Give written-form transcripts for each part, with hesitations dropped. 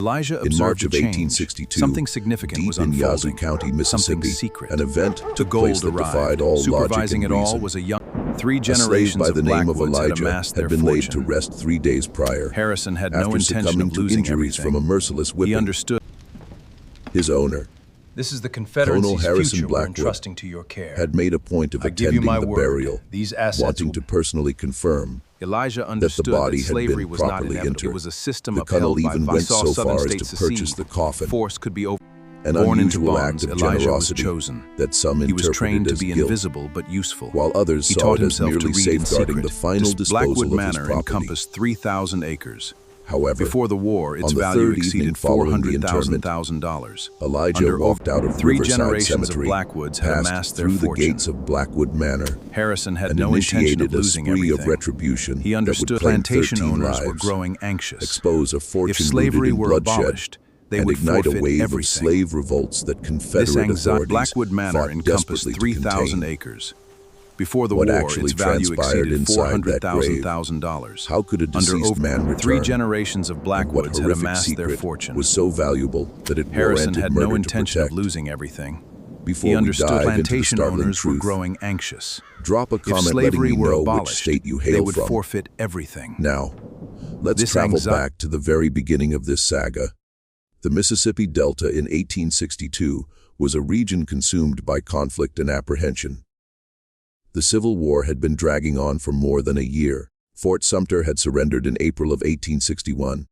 Elijah In March observed a of change. 1862, Something significant was deep in Yazoo unfolding. County, Something Mississippi, secret. an event The took place gold that defied arrived. all logic Supervising and it all reason. was a young... Three A slave generations by the of name of Blackwoods had Elijah amassed their had been laid to fortune. rest 3 days prior, Harrison had no after intention succumbing of to losing injuries everything. from a merciless He whipping. understood. His owner, This is the Colonel Confederacy's Harrison future we're Blackwood, entrusting to your care. had made a point of I give you attending my the word. burial, These assets wanting will... to personally confirm Elijah that the understood body that had slavery been was not properly inevitable. interred. It was a system The upheld colonel by even violence. went so Southern far as states to purchase secede. the coffin, Force could be over. an Born into unusual bonds, act of Elijah was generosity chosen. that some He was interpreted trained to as be guilt, invisible but useful. while others He saw taught it as himself to merely read in safeguarding secret. the final This disposal Blackwood of his Manor property. encompassed 3,000 acres. However, Before the war, its on the value third evening exceeded following the interment, $400,000. Elijah Under walked out of three Riverside generations Cemetery, of Blackwoods had passed amassed their through the fortune. gates of Blackwood Manor, Harrison had and no intention initiated of a losing spree everything. of retribution He that understood would claim plantation 13 owners were lives, growing anxious. expose a If fortune slavery rooted in were bloodshed, abolished, they and would ignite a forfeit wave everything. of slave revolts that This Confederate authorities Blackwood Manor fought encompassed desperately to 3,000 contain. acres. Before the What war, actually its value transpired exceeded inside that grave? $400,000. How could a Under deceased man return? 3 generations of And what Blackwoods had horrific amassed their secret fortune. was so valuable that it Harrison warranted had murder no to intention of protect? losing everything. Before He we understood dive into the plantation startling owners were truth, growing anxious. drop a If comment letting slavery me were know which abolished, state you they hail would from. forfeit everything. Now, let's This travel anxiety- back to the very beginning of this saga. The Mississippi Delta in 1862 was a region consumed by conflict and apprehension. The Civil War had been dragging on for more than a year. Fort Sumter had surrendered in April of 1861,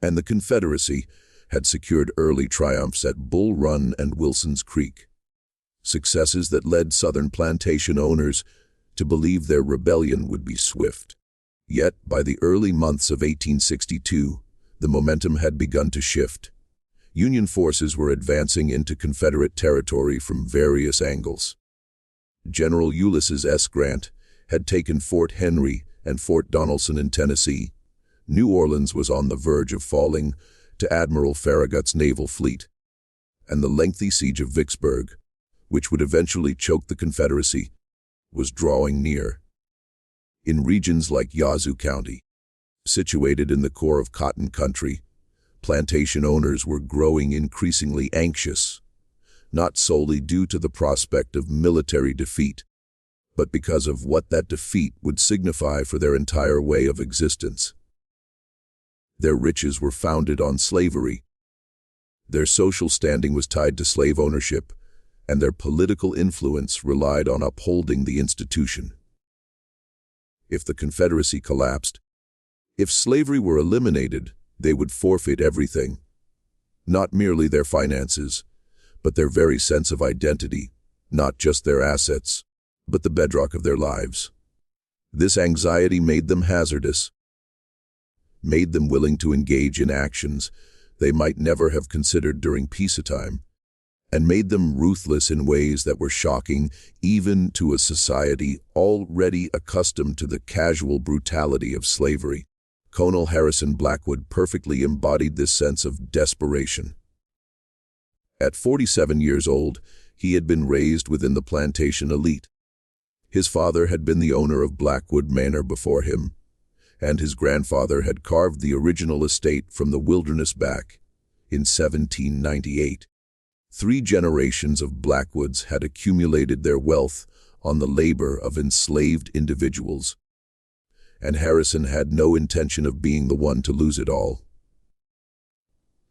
and the Confederacy had secured early triumphs at Bull Run and Wilson's Creek, successes that led Southern plantation owners to believe their rebellion would be swift. Yet, by the early months of 1862, the momentum had begun to shift. Union forces were advancing into Confederate territory from various angles. General Ulysses S. Grant had taken Fort Henry and Fort Donelson in Tennessee. New Orleans was on the verge of falling to Admiral Farragut's naval fleet, and the lengthy siege of Vicksburg, which would eventually choke the Confederacy, was drawing near. In regions like Yazoo County, situated in the core of cotton country, plantation owners were growing increasingly anxious, not solely due to the prospect of military defeat, but because of what that defeat would signify for their entire way of existence. Their riches were founded on slavery. Their social standing was tied to slave ownership, and their political influence relied on upholding the institution. If the Confederacy collapsed, if slavery were eliminated, they would forfeit everything, not merely their finances, but their very sense of identity, not just their assets, but the bedrock of their lives. This anxiety made them hazardous, made them willing to engage in actions they might never have considered during peacetime, and made them ruthless in ways that were shocking even to a society already accustomed to the casual brutality of slavery. Colonel Harrison Blackwood perfectly embodied this sense of desperation. At 47 years old, he had been raised within the plantation elite. His father had been the owner of Blackwood Manor before him, and his grandfather had carved the original estate from the wilderness back in 1798. 3 generations of Blackwoods had accumulated their wealth on the labor of enslaved individuals, and Harrison had no intention of being the one to lose it all.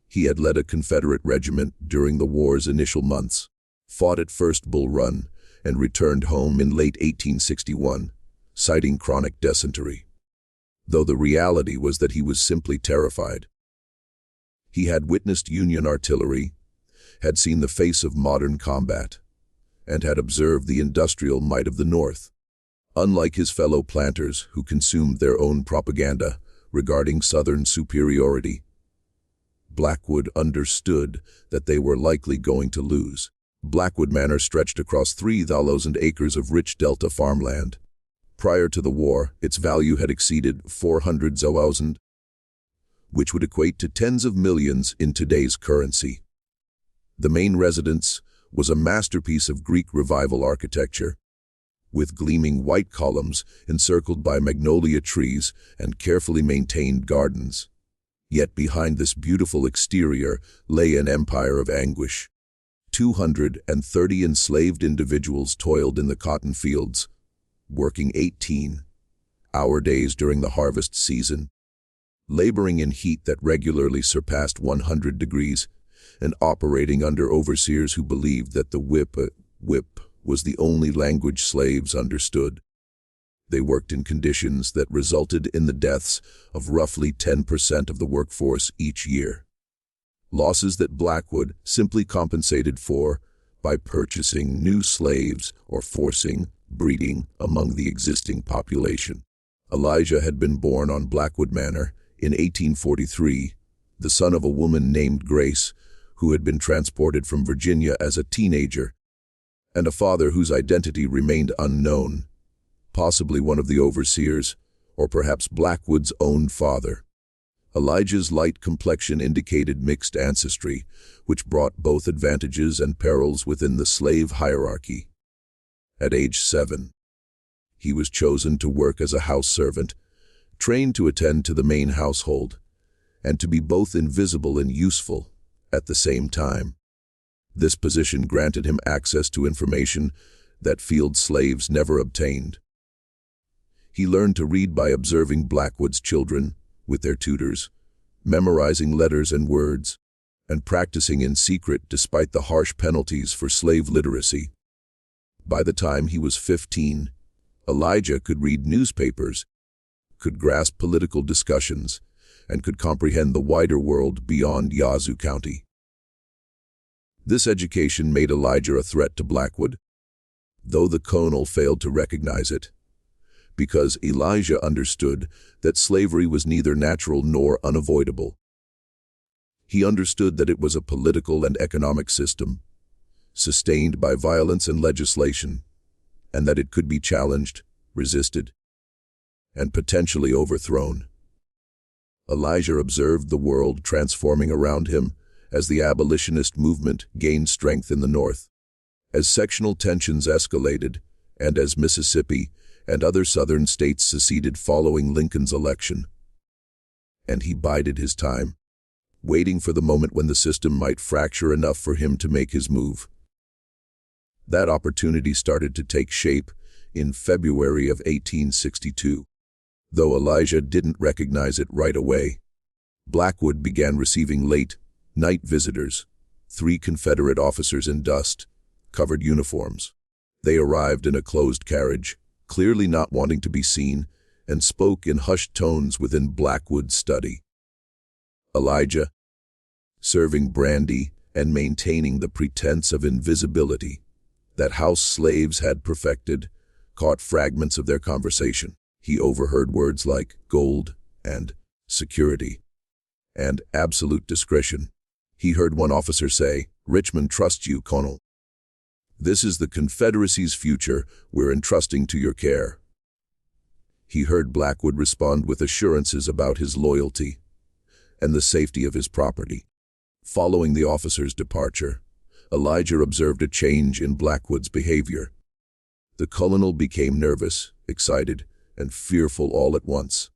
He had led a Confederate regiment during the war's initial months, fought at First Bull Run, and returned home in late 1861, citing chronic dysentery, though the reality was that he was simply terrified. He had witnessed Union artillery, had seen the face of modern combat, and had observed the industrial might of the North. Unlike his fellow planters who consumed their own propaganda regarding Southern superiority, Blackwood understood that they were likely going to lose. Blackwood Manor stretched across 3,000 acres of rich Delta farmland. Prior to the war, its value had exceeded $400,000, which would equate to tens of millions in today's currency. The main residence was a masterpiece of Greek Revival architecture, with gleaming white columns encircled by magnolia trees and carefully maintained gardens. Yet behind this beautiful exterior lay an empire of anguish. 230 enslaved individuals toiled in the cotton fields, working 18-hour days during the harvest season, laboring in heat that regularly surpassed 100 degrees, and operating under overseers who believed that the whip was the only language slaves understood. They worked in conditions that resulted in the deaths of roughly 10% of the workforce each year. Losses that Blackwood simply compensated for by purchasing new slaves or forcing breeding among the existing population. Elijah had been born on Blackwood Manor in 1843, the son of a woman named Grace, who had been transported from Virginia as a teenager, and a father whose identity remained unknown, possibly one of the overseers, or perhaps Blackwood's own father. Elijah's light complexion indicated mixed ancestry, which brought both advantages and perils within the slave hierarchy. At age 7, he was chosen to work as a house servant, trained to attend to the main household, and to be both invisible and useful at the same time. This position granted him access to information that field slaves never obtained. He learned to read by observing Blackwood's children, with their tutors, memorizing letters and words, and practicing in secret despite the harsh penalties for slave literacy. By the time he was 15, Elijah could read newspapers, could grasp political discussions, and could comprehend the wider world beyond Yazoo County. This education made Elijah a threat to Blackwood, though the colonel failed to recognize it, because Elijah understood that slavery was neither natural nor unavoidable. He understood that it was a political and economic system, sustained by violence and legislation, and that it could be challenged, resisted, and potentially overthrown. Elijah observed the world transforming around him as the abolitionist movement gained strength in the North, as sectional tensions escalated, and as Mississippi and other southern states seceded following Lincoln's election. And he bided his time, waiting for the moment when the system might fracture enough for him to make his move. That opportunity started to take shape in February of 1862. Though Elijah didn't recognize it right away, Blackwood began receiving late-night visitors, 3 Confederate officers in dust-covered uniforms. They arrived in a closed carriage, clearly not wanting to be seen, and spoke in hushed tones within Blackwood's study. Elijah, serving brandy and maintaining the pretense of invisibility that house slaves had perfected, caught fragments of their conversation. He overheard words like gold and security and absolute discretion. He heard one officer say, "Richmond trusts you, Colonel. This is the Confederacy's future we're entrusting to your care." He heard Blackwood respond with assurances about his loyalty and the safety of his property. Following the officer's departure, Elijah observed a change in Blackwood's behavior. The colonel became nervous, excited, and fearful all at once.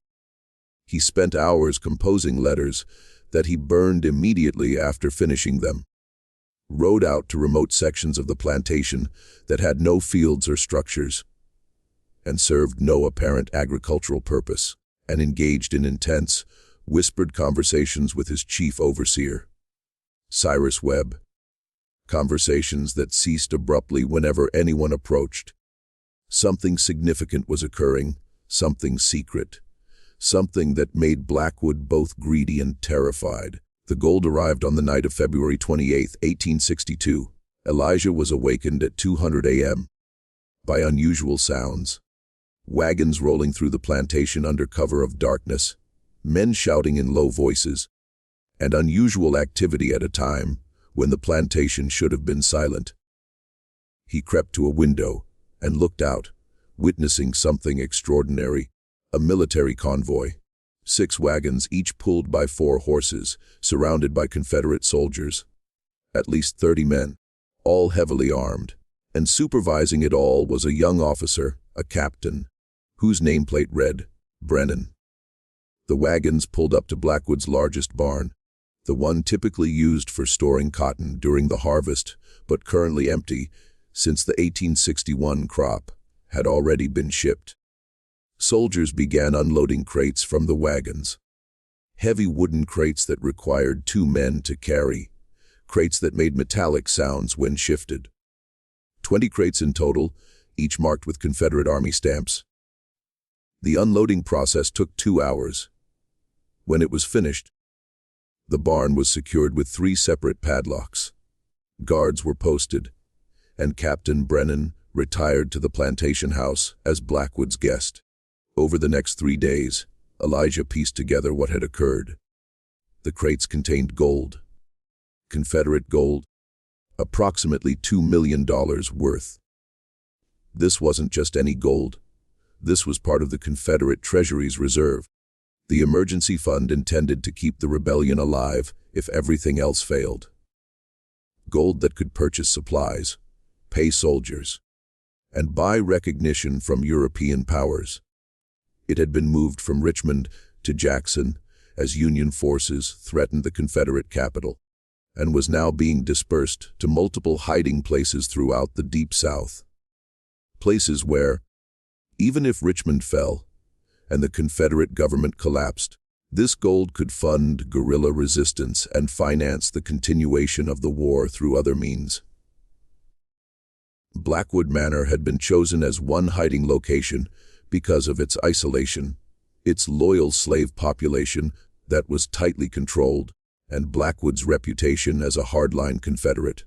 He spent hours composing letters that he burned immediately after finishing them, rode out to remote sections of the plantation that had no fields or structures, and served no apparent agricultural purpose, and engaged in intense, whispered conversations with his chief overseer, Cyrus Webb, conversations that ceased abruptly whenever anyone approached. Something significant was occurring, something secret, something that made Blackwood both greedy and terrified. The gold arrived on the night of February 28, 1862. Elijah was awakened at 2:00 a.m. by unusual sounds. Wagons rolling through the plantation under cover of darkness, men shouting in low voices, and unusual activity at a time when the plantation should have been silent. He crept to a window and looked out, witnessing something extraordinary. A military convoy, 6 wagons each pulled by 4 horses, surrounded by Confederate soldiers. At least 30 men, all heavily armed, and supervising it all was a young officer, a captain, whose nameplate read, Brennan. The wagons pulled up to Blackwood's largest barn, the one typically used for storing cotton during the harvest, but currently empty since the 1861 crop had already been shipped. Soldiers began unloading crates from the wagons. Heavy wooden crates that required 2 men to carry, crates that made metallic sounds when shifted. 20 crates in total, each marked with Confederate Army stamps. The unloading process took 2 hours. When it was finished, the barn was secured with 3 separate padlocks. Guards were posted, and Captain Brennan retired to the plantation house as Blackwood's guest. Over the next 3 days, Elijah pieced together what had occurred. The crates contained gold. Confederate gold, approximately $2 million worth. This wasn't just any gold. This was part of the Confederate Treasury's reserve, the emergency fund intended to keep the rebellion alive if everything else failed. Gold that could purchase supplies, pay soldiers, and buy recognition from European powers. It had been moved from Richmond to Jackson as Union forces threatened the Confederate capital, and was now being dispersed to multiple hiding places throughout the Deep South. Places where, even if Richmond fell and the Confederate government collapsed, this gold could fund guerrilla resistance and finance the continuation of the war through other means. Blackwood Manor had been chosen as one hiding location because of its isolation, its loyal slave population that was tightly controlled, and Blackwood's reputation as a hardline Confederate.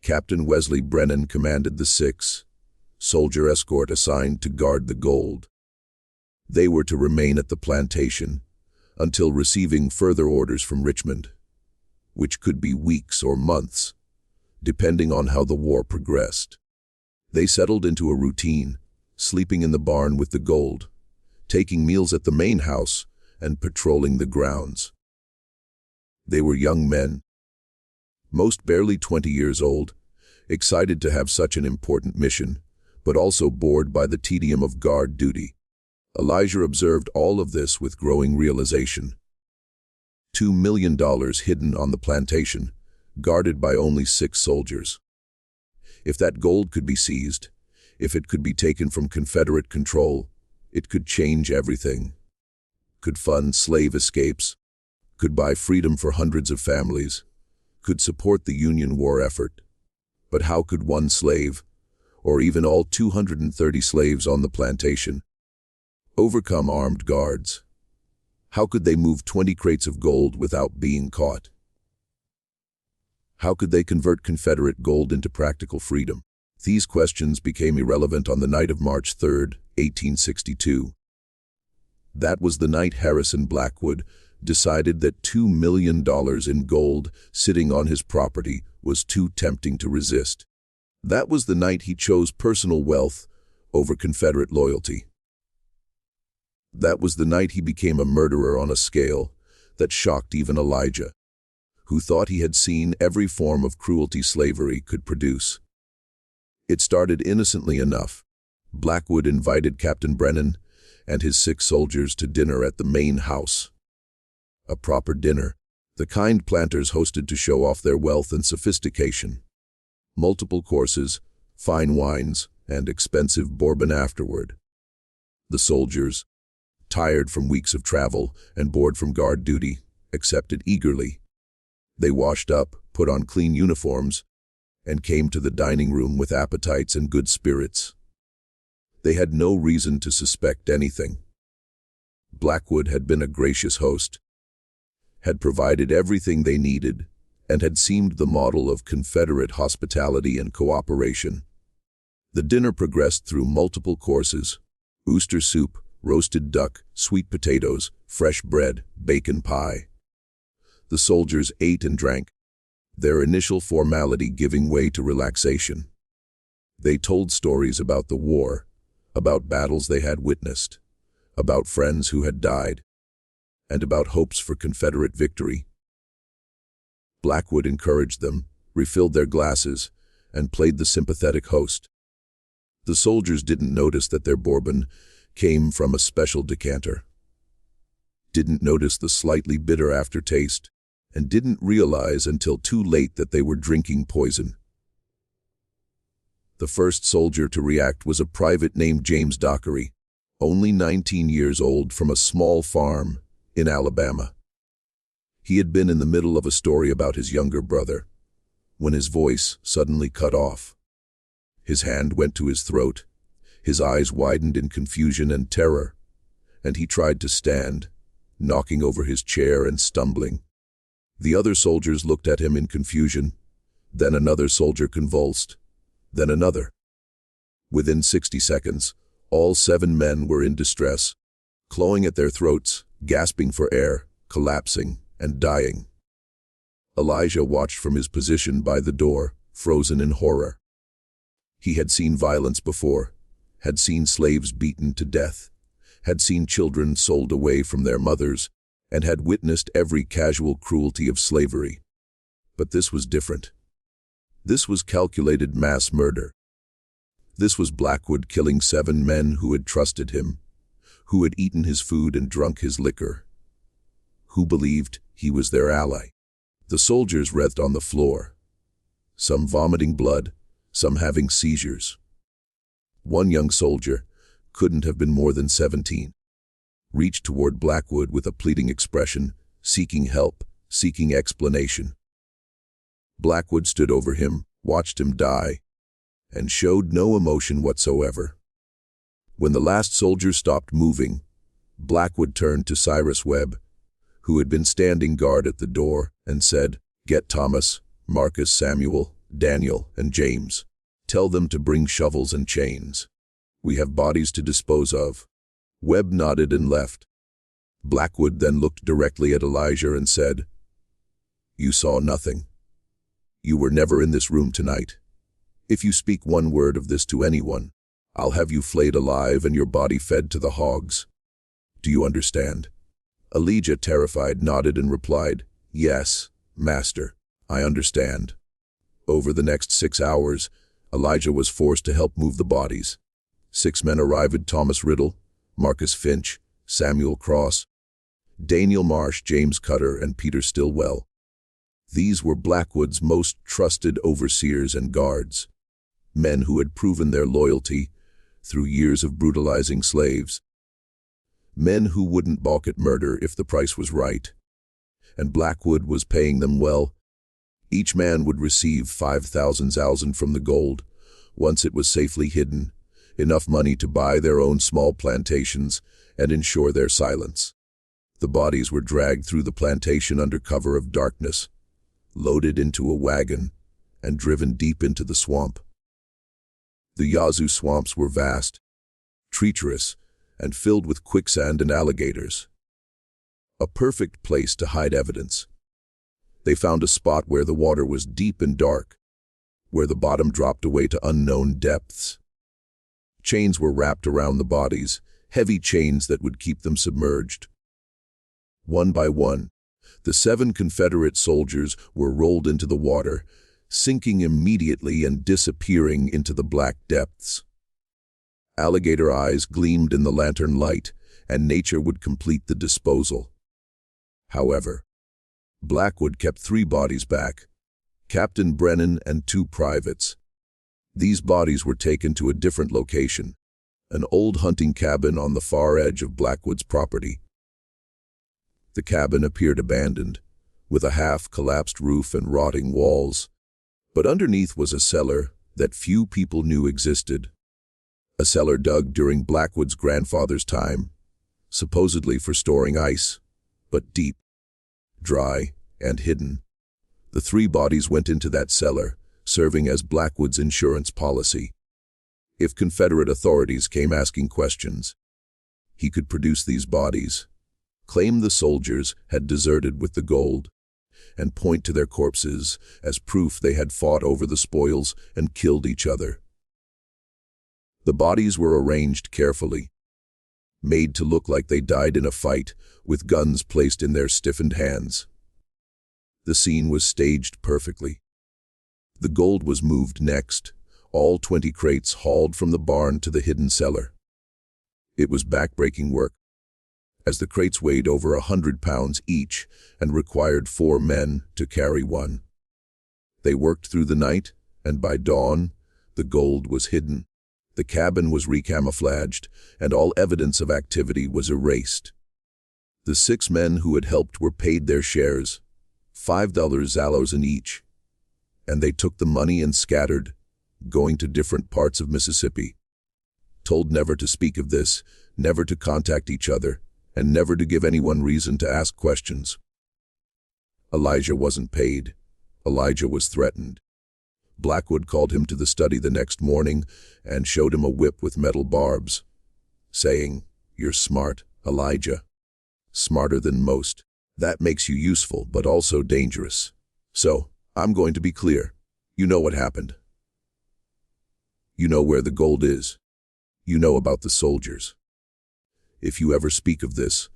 Captain Wesley Brennan commanded the 6-soldier escort assigned to guard the gold. They were to remain at the plantation until receiving further orders from Richmond, which could be weeks or months, depending on how the war progressed. They settled into a routine, sleeping in the barn with the gold, taking meals at the main house, and patrolling the grounds. They were young men, most barely 20 years old, excited to have such an important mission, but also bored by the tedium of guard duty. Elijah observed all of this with growing realization. $2 million hidden on the plantation, guarded by only 6 soldiers. If that gold could be seized, if it could be taken from Confederate control, it could change everything. Could fund slave escapes, could buy freedom for hundreds of families, could support the Union war effort. But how could one slave, or even all 230 slaves on the plantation, overcome armed guards? How could they move 20 crates of gold without being caught? How could they convert Confederate gold into practical freedom? These questions became irrelevant on the night of March 3, 1862. That was the night Harrison Blackwood decided that $2 million in gold sitting on his property was too tempting to resist. That was the night he chose personal wealth over Confederate loyalty. That was the night he became a murderer on a scale that shocked even Elijah, who thought he had seen every form of cruelty slavery could produce. It started innocently enough. Blackwood invited Captain Brennan and his 6 soldiers to dinner at the main house. A proper dinner, the kind planters hosted to show off their wealth and sophistication. Multiple courses, fine wines, and expensive bourbon afterward. The soldiers, tired from weeks of travel and bored from guard duty, accepted eagerly. They washed up, put on clean uniforms, and came to the dining room with appetites and good spirits. They had no reason to suspect anything. Blackwood had been a gracious host, had provided everything they needed, and had seemed the model of Confederate hospitality and cooperation. The dinner progressed through multiple courses: oyster soup, roasted duck, sweet potatoes, fresh bread, bacon pie. The soldiers ate and drank, their initial formality giving way to relaxation. They told stories about the war, about battles they had witnessed, about friends who had died, and about hopes for Confederate victory. Blackwood encouraged them, refilled their glasses, and played the sympathetic host. The soldiers didn't notice that their bourbon came from a special decanter. didn't notice the slightly bitter aftertaste, and didn't realize until too late that they were drinking poison. The first soldier to react was a private named James Dockery, only 19 years old, from a small farm in Alabama. He had been in the middle of a story about his younger brother when his voice suddenly cut off. His hand went to his throat, his eyes widened in confusion and terror, and he tried to stand, knocking over his chair and stumbling. The other soldiers looked at him in confusion. Then another soldier convulsed, then another. Within 60 seconds, all 7 men were in distress, clawing at their throats, gasping for air, collapsing, and dying. Elijah watched from his position by the door, frozen in horror. He had seen violence before, had seen slaves beaten to death, had seen children sold away from their mothers, and had witnessed every casual cruelty of slavery. But this was different. This was calculated mass murder. This was Blackwood killing 7 men who had trusted him, who had eaten his food and drunk his liquor, who believed he was their ally. The soldiers writhed on the floor, some vomiting blood, some having seizures. One young soldier, couldn't have been more than 17, reached toward Blackwood with a pleading expression, seeking help, seeking explanation. Blackwood stood over him, watched him die, and showed no emotion whatsoever. When the last soldier stopped moving, Blackwood turned to Cyrus Webb, who had been standing guard at the door, and said, "Get Thomas, Marcus, Samuel, Daniel, and James. Tell them to bring shovels and chains. We have bodies to dispose of." Webb nodded and left. Blackwood then looked directly at Elijah and said, "You saw nothing. You were never in this room tonight. If you speak one word of this to anyone, I'll have you flayed alive and your body fed to the hogs. Do you understand?" Elijah, terrified, nodded and replied, "Yes, Master, I understand." Over the next 6 hours, Elijah was forced to help move the bodies. 6 men arrived: Thomas Riddle, Marcus Finch, Samuel Cross, Daniel Marsh, James Cutter, and Peter Stillwell. These were Blackwood's most trusted overseers and guards, men who had proven their loyalty through years of brutalizing slaves, men who wouldn't balk at murder if the price was right. And Blackwood was paying them well. Each man would receive 5,000 from the gold, once it was safely hidden, enough money to buy their own small plantations and ensure their silence. The bodies were dragged through the plantation under cover of darkness, loaded into a wagon, and driven deep into the swamp. The Yazoo swamps were vast, treacherous, and filled with quicksand and alligators. A perfect place to hide evidence. They found a spot where the water was deep and dark, where the bottom dropped away to unknown depths. Chains were wrapped around the bodies, heavy chains that would keep them submerged. One by one, the 7 Confederate soldiers were rolled into the water, sinking immediately and disappearing into the black depths. Alligator eyes gleamed in the lantern light, and nature would complete the disposal. However, Blackwood kept 3 bodies back: Captain Brennan and 2 privates. These bodies were taken to a different location, an old hunting cabin on the far edge of Blackwood's property. The cabin appeared abandoned, with a half-collapsed roof and rotting walls, but underneath was a cellar that few people knew existed. A cellar dug during Blackwood's grandfather's time, supposedly for storing ice, but deep, dry, and hidden. The 3 bodies went into that cellar, serving as Blackwood's insurance policy. If Confederate authorities came asking questions, he could produce these bodies, claim the soldiers had deserted with the gold, and point to their corpses as proof they had fought over the spoils and killed each other. The bodies were arranged carefully, made to look like they died in a fight, with guns placed in their stiffened hands. The scene was staged perfectly. The gold was moved next, all 20 crates hauled from the barn to the hidden cellar. It was backbreaking work. as the crates weighed over 100 pounds each and required 4 men to carry one. They worked through the night, and by dawn, the gold was hidden. The cabin was recamouflaged, and all evidence of activity was erased. The 6 men who had helped were paid their shares, $5 zallos in each, and they took the money and scattered, going to different parts of Mississippi. Told never to speak of this, never to contact each other, and never to give anyone reason to ask questions. Elijah wasn't paid. Elijah was threatened. Blackwood called him to the study the next morning and showed him a whip with metal barbs, saying, "You're smart, Elijah. Smarter than most. That makes you useful, but also dangerous. So, I'm going to be clear. You know what happened. You know where the gold is. You know about the soldiers. If you ever speak of this,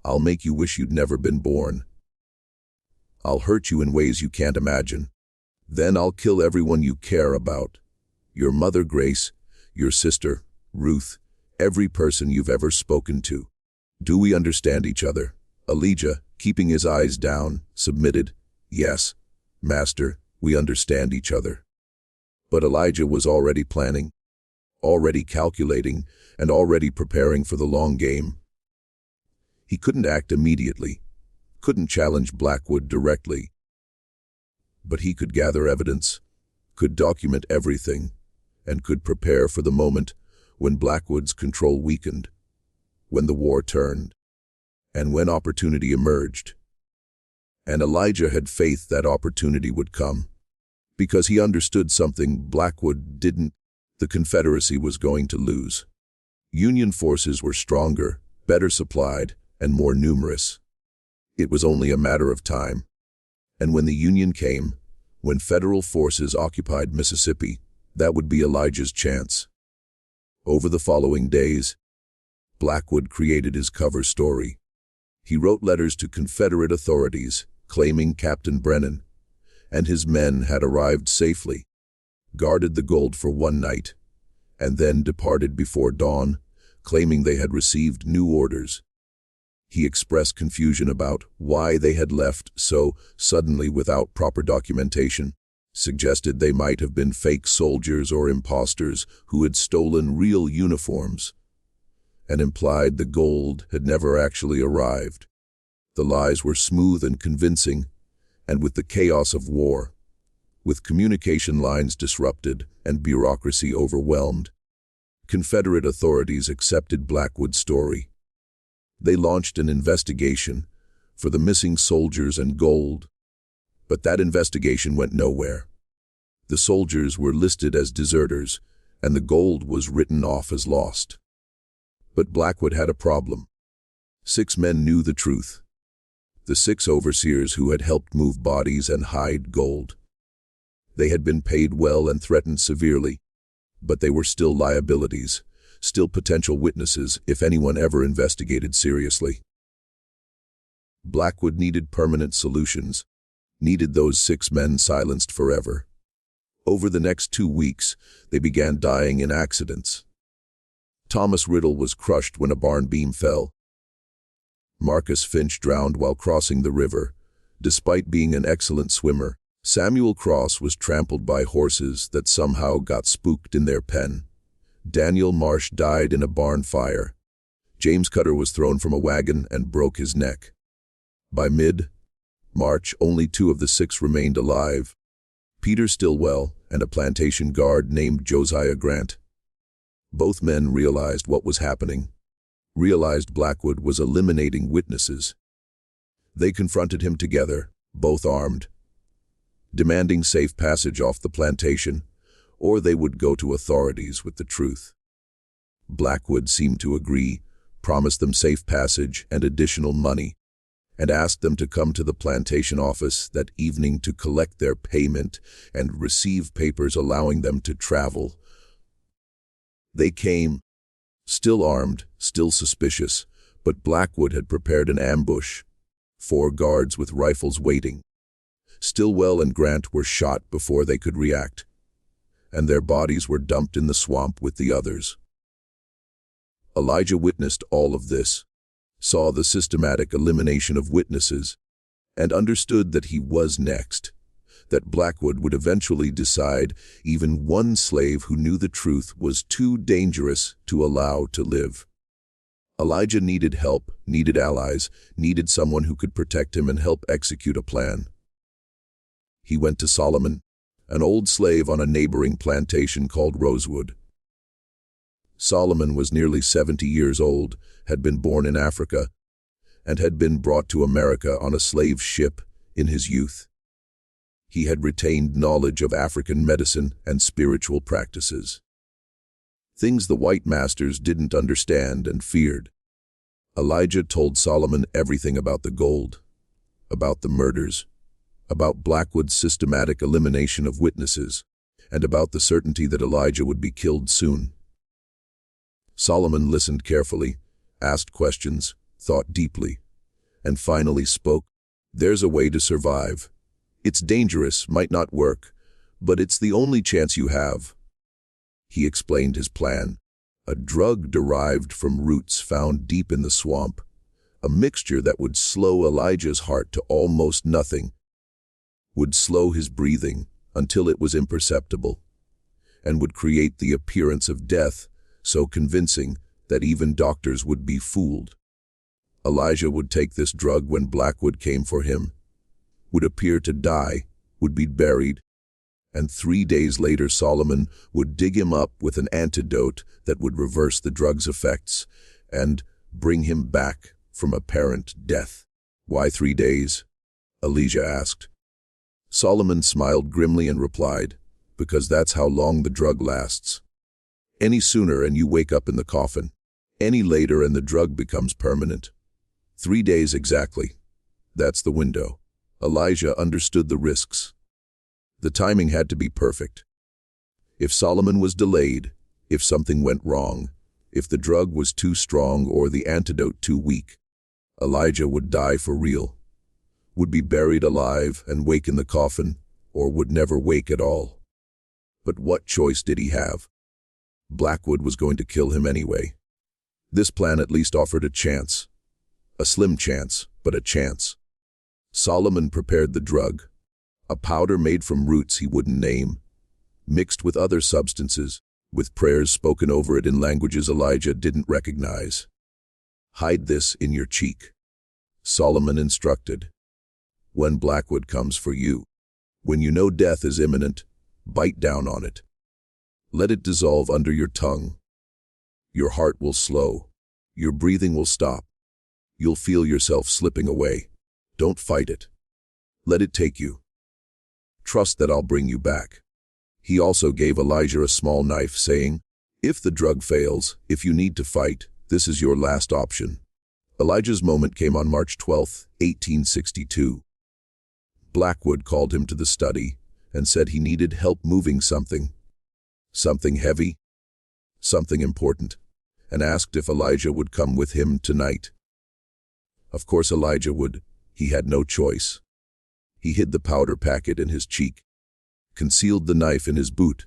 I'll make you wish you'd never been born. I'll hurt you in ways you can't imagine. Then I'll kill everyone you care about. Your mother, Grace, your sister, Ruth, every person you've ever spoken to. Do we understand each other?" Elijah, keeping his eyes down, submitted, "Yes, Master, we understand each other." But Elijah was already planning, already calculating, and already preparing for the long game. He couldn't act immediately, couldn't challenge Blackwood directly, but he could gather evidence, could document everything, and could prepare for the moment when Blackwood's control weakened, when the war turned, and when opportunity emerged. And Elijah had faith that opportunity would come, because he understood something Blackwood didn't. The Confederacy was going to lose. Union forces were stronger, better supplied, and more numerous. It was only a matter of time. And when the Union came, when federal forces occupied Mississippi, that would be Elijah's chance. Over the following days, Blackwood created his cover story. He wrote letters to Confederate authorities, claiming Captain Brennan and his men had arrived safely, guarded the gold for one night, and then departed before dawn, claiming they had received new orders. He expressed confusion about why they had left so suddenly without proper documentation, suggested they might have been fake soldiers or impostors who had stolen real uniforms, and implied the gold had never actually arrived. The lies were smooth and convincing, and with the chaos of war, with communication lines disrupted and bureaucracy overwhelmed, Confederate authorities accepted Blackwood's story. They launched an investigation for the missing soldiers and gold, but that investigation went nowhere. The soldiers were listed as deserters, and the gold was written off as lost. But Blackwood had a problem. 6 men knew the truth. The 6 overseers who had helped move bodies and hide gold. They had been paid well and threatened severely, but they were still liabilities, still potential witnesses if anyone ever investigated seriously. Blackwood needed permanent solutions, needed those 6 men silenced forever. Over the next 2 weeks, they began dying in accidents. Thomas Riddle was crushed when a barn beam fell. Marcus Finch drowned while crossing the river, despite being an excellent swimmer. Samuel Cross was trampled by horses that somehow got spooked in their pen. Daniel Marsh died in a barn fire. James Cutter was thrown from a wagon and broke his neck. By mid-March, only 2 of the 6 remained alive: Peter Stillwell and a plantation guard named Josiah Grant. Both men realized what was happening, realized Blackwood was eliminating witnesses. They confronted him together, both armed, demanding safe passage off the plantation, or they would go to authorities with the truth. Blackwood seemed to agree, promised them safe passage and additional money, and asked them to come to the plantation office that evening to collect their payment and receive papers allowing them to travel. They came, still armed, still suspicious, but Blackwood had prepared an ambush. 4 guards with rifles waiting. Stillwell and Grant were shot before they could react, and their bodies were dumped in the swamp with the others. Elijah witnessed all of this, saw the systematic elimination of witnesses, and understood that he was next, that Blackwood would eventually decide even one slave who knew the truth was too dangerous to allow to live. Elijah needed help, needed allies, needed someone who could protect him and help execute a plan. He went to Solomon, an old slave on a neighboring plantation called Rosewood. Solomon was nearly 70 years old, had been born in Africa, and had been brought to America on a slave ship in his youth. He had retained knowledge of African medicine and spiritual practices, things the white masters didn't understand and feared. Elijah told Solomon everything about the gold, about the murders, about Blackwood's systematic elimination of witnesses, and about the certainty that Elijah would be killed soon. Solomon listened carefully, asked questions, thought deeply, and finally spoke. "There's a way to survive. It's dangerous, might not work, but it's the only chance you have." He explained his plan. A drug derived from roots found deep in the swamp, a mixture that would slow Elijah's heart to almost nothing, would slow his breathing until it was imperceptible, and would create the appearance of death so convincing that even doctors would be fooled. Elijah would take this drug when Blackwood came for him, would appear to die, would be buried, and 3 days later Solomon would dig him up with an antidote that would reverse the drug's effects and bring him back from apparent death. "Why 3 days?" Elijah asked. Solomon smiled grimly and replied, "Because that's how long the drug lasts. Any sooner and you wake up in the coffin. Any later and the drug becomes permanent. 3 days exactly. That's the window." Elijah understood the risks. The timing had to be perfect. If Solomon was delayed, if something went wrong, if the drug was too strong or the antidote too weak, Elijah would die for real, would be buried alive and wake in the coffin, or would never wake at all. But what choice did he have? Blackwood was going to kill him anyway. This plan at least offered a chance. A slim chance, but a chance. Solomon prepared the drug, a powder made from roots he wouldn't name, mixed with other substances, with prayers spoken over it in languages Elijah didn't recognize. "Hide this in your cheek," Solomon instructed. "When Blackwood comes for you, when you know death is imminent, bite down on it. Let it dissolve under your tongue. Your heart will slow. Your breathing will stop. You'll feel yourself slipping away. Don't fight it. Let it take you. Trust that I'll bring you back." He also gave Elijah a small knife, saying, "If the drug fails, if you need to fight, this is your last option." Elijah's moment came on March 12, 1862. Blackwood called him to the study and said he needed help moving something. Something heavy, something important, and asked if Elijah would come with him tonight. Of course Elijah would. He had no choice. He hid the powder packet in his cheek, concealed the knife in his boot,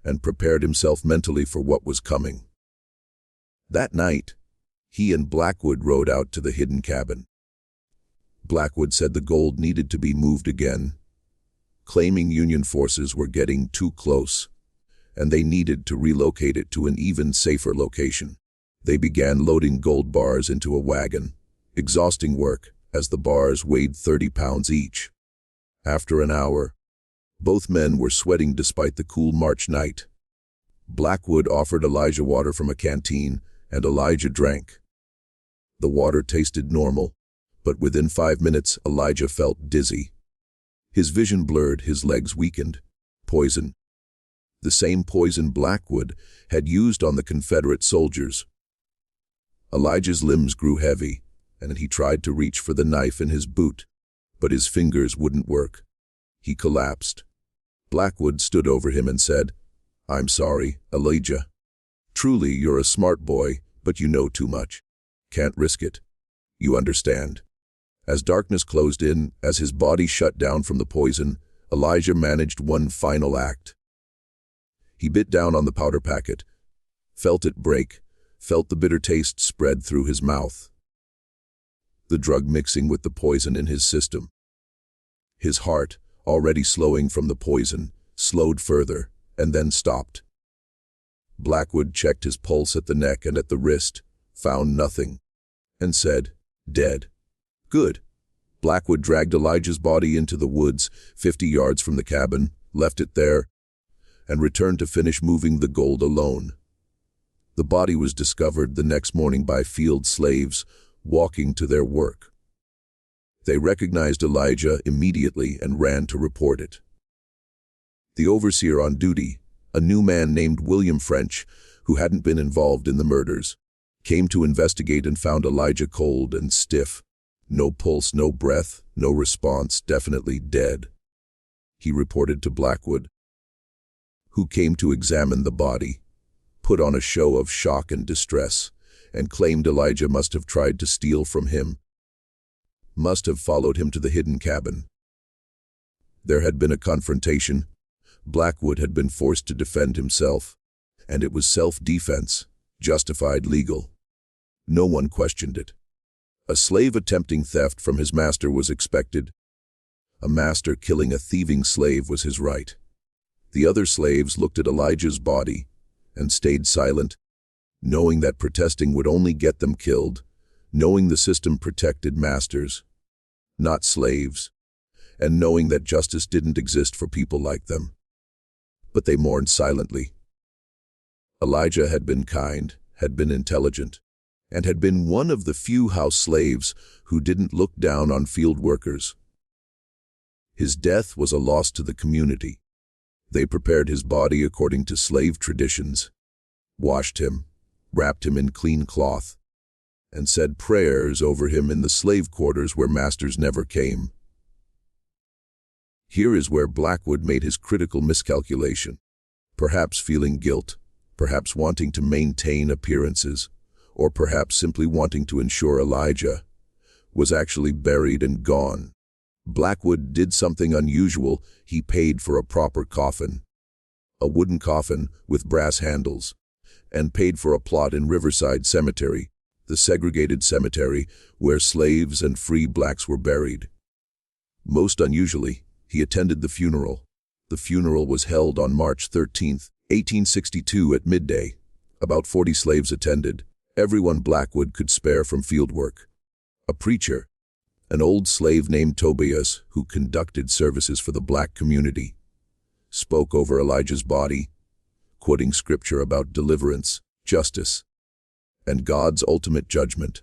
and prepared himself mentally for what was coming. That night, he and Blackwood rode out to the hidden cabin. Blackwood said the gold needed to be moved again, claiming Union forces were getting too close, and they needed to relocate it to an even safer location. They began loading gold bars into a wagon, exhausting work, as the bars weighed 30 pounds each. After an hour, both men were sweating despite the cool March night. Blackwood offered Elijah water from a canteen, and Elijah drank. The water tasted normal, but within 5 minutes Elijah felt dizzy. His vision blurred, his legs weakened. Poison. The same poison Blackwood had used on the Confederate soldiers. Elijah's limbs grew heavy, and he tried to reach for the knife in his boot, but his fingers wouldn't work. He collapsed. Blackwood stood over him and said, "I'm sorry, Elijah. Truly, you're a smart boy, but you know too much. Can't risk it. You understand." As darkness closed in, as his body shut down from the poison, Elijah managed one final act. He bit down on the powder packet, felt it break, felt the bitter taste spread through his mouth. the drug mixing with the poison in his system. His heart, already slowing from the poison, slowed further, and then stopped. Blackwood checked his pulse at the neck and at the wrist, found nothing, and said, "Dead." "Good." Blackwood dragged Elijah's body into the woods, 50 yards from the cabin, left it there, and returned to finish moving the gold alone. The body was discovered the next morning by field slaves walking to their work. They recognized Elijah immediately and ran to report it. The overseer on duty, a new man named William French, who hadn't been involved in the murders, came to investigate and found Elijah cold and stiff. No pulse, no breath, no response, definitely dead. He reported to Blackwood, who came to examine the body, put on a show of shock and distress, and claimed Elijah must have tried to steal from him, must have followed him to the hidden cabin. There had been a confrontation. Blackwood had been forced to defend himself, and it was self-defense, justified, legal. No one questioned it. A slave attempting theft from his master was expected. A master killing a thieving slave was his right. The other slaves looked at Elijah's body and stayed silent, knowing that protesting would only get them killed, knowing the system protected masters, not slaves, and knowing that justice didn't exist for people like them. But they mourned silently. Elijah had been kind, had been intelligent, and had been one of the few house slaves who didn't look down on field workers. His death was a loss to the community. They prepared his body according to slave traditions, washed him, wrapped him in clean cloth, and said prayers over him in the slave quarters where masters never came. Here is where Blackwood made his critical miscalculation, perhaps feeling guilt, perhaps wanting to maintain appearances, or perhaps simply wanting to ensure Elijah was actually buried and gone. Blackwood did something unusual. He paid for a proper coffin, a wooden coffin with brass handles, and paid for a plot in Riverside Cemetery, the segregated cemetery where slaves and free blacks were buried. Most unusually, he attended the funeral. The funeral was held on March 13, 1862 at midday. About 40 slaves attended, everyone Blackwood could spare from field work. A preacher, an old slave named Tobias, who conducted services for the black community, spoke over Elijah's body, quoting scripture about deliverance, justice, and God's ultimate judgment.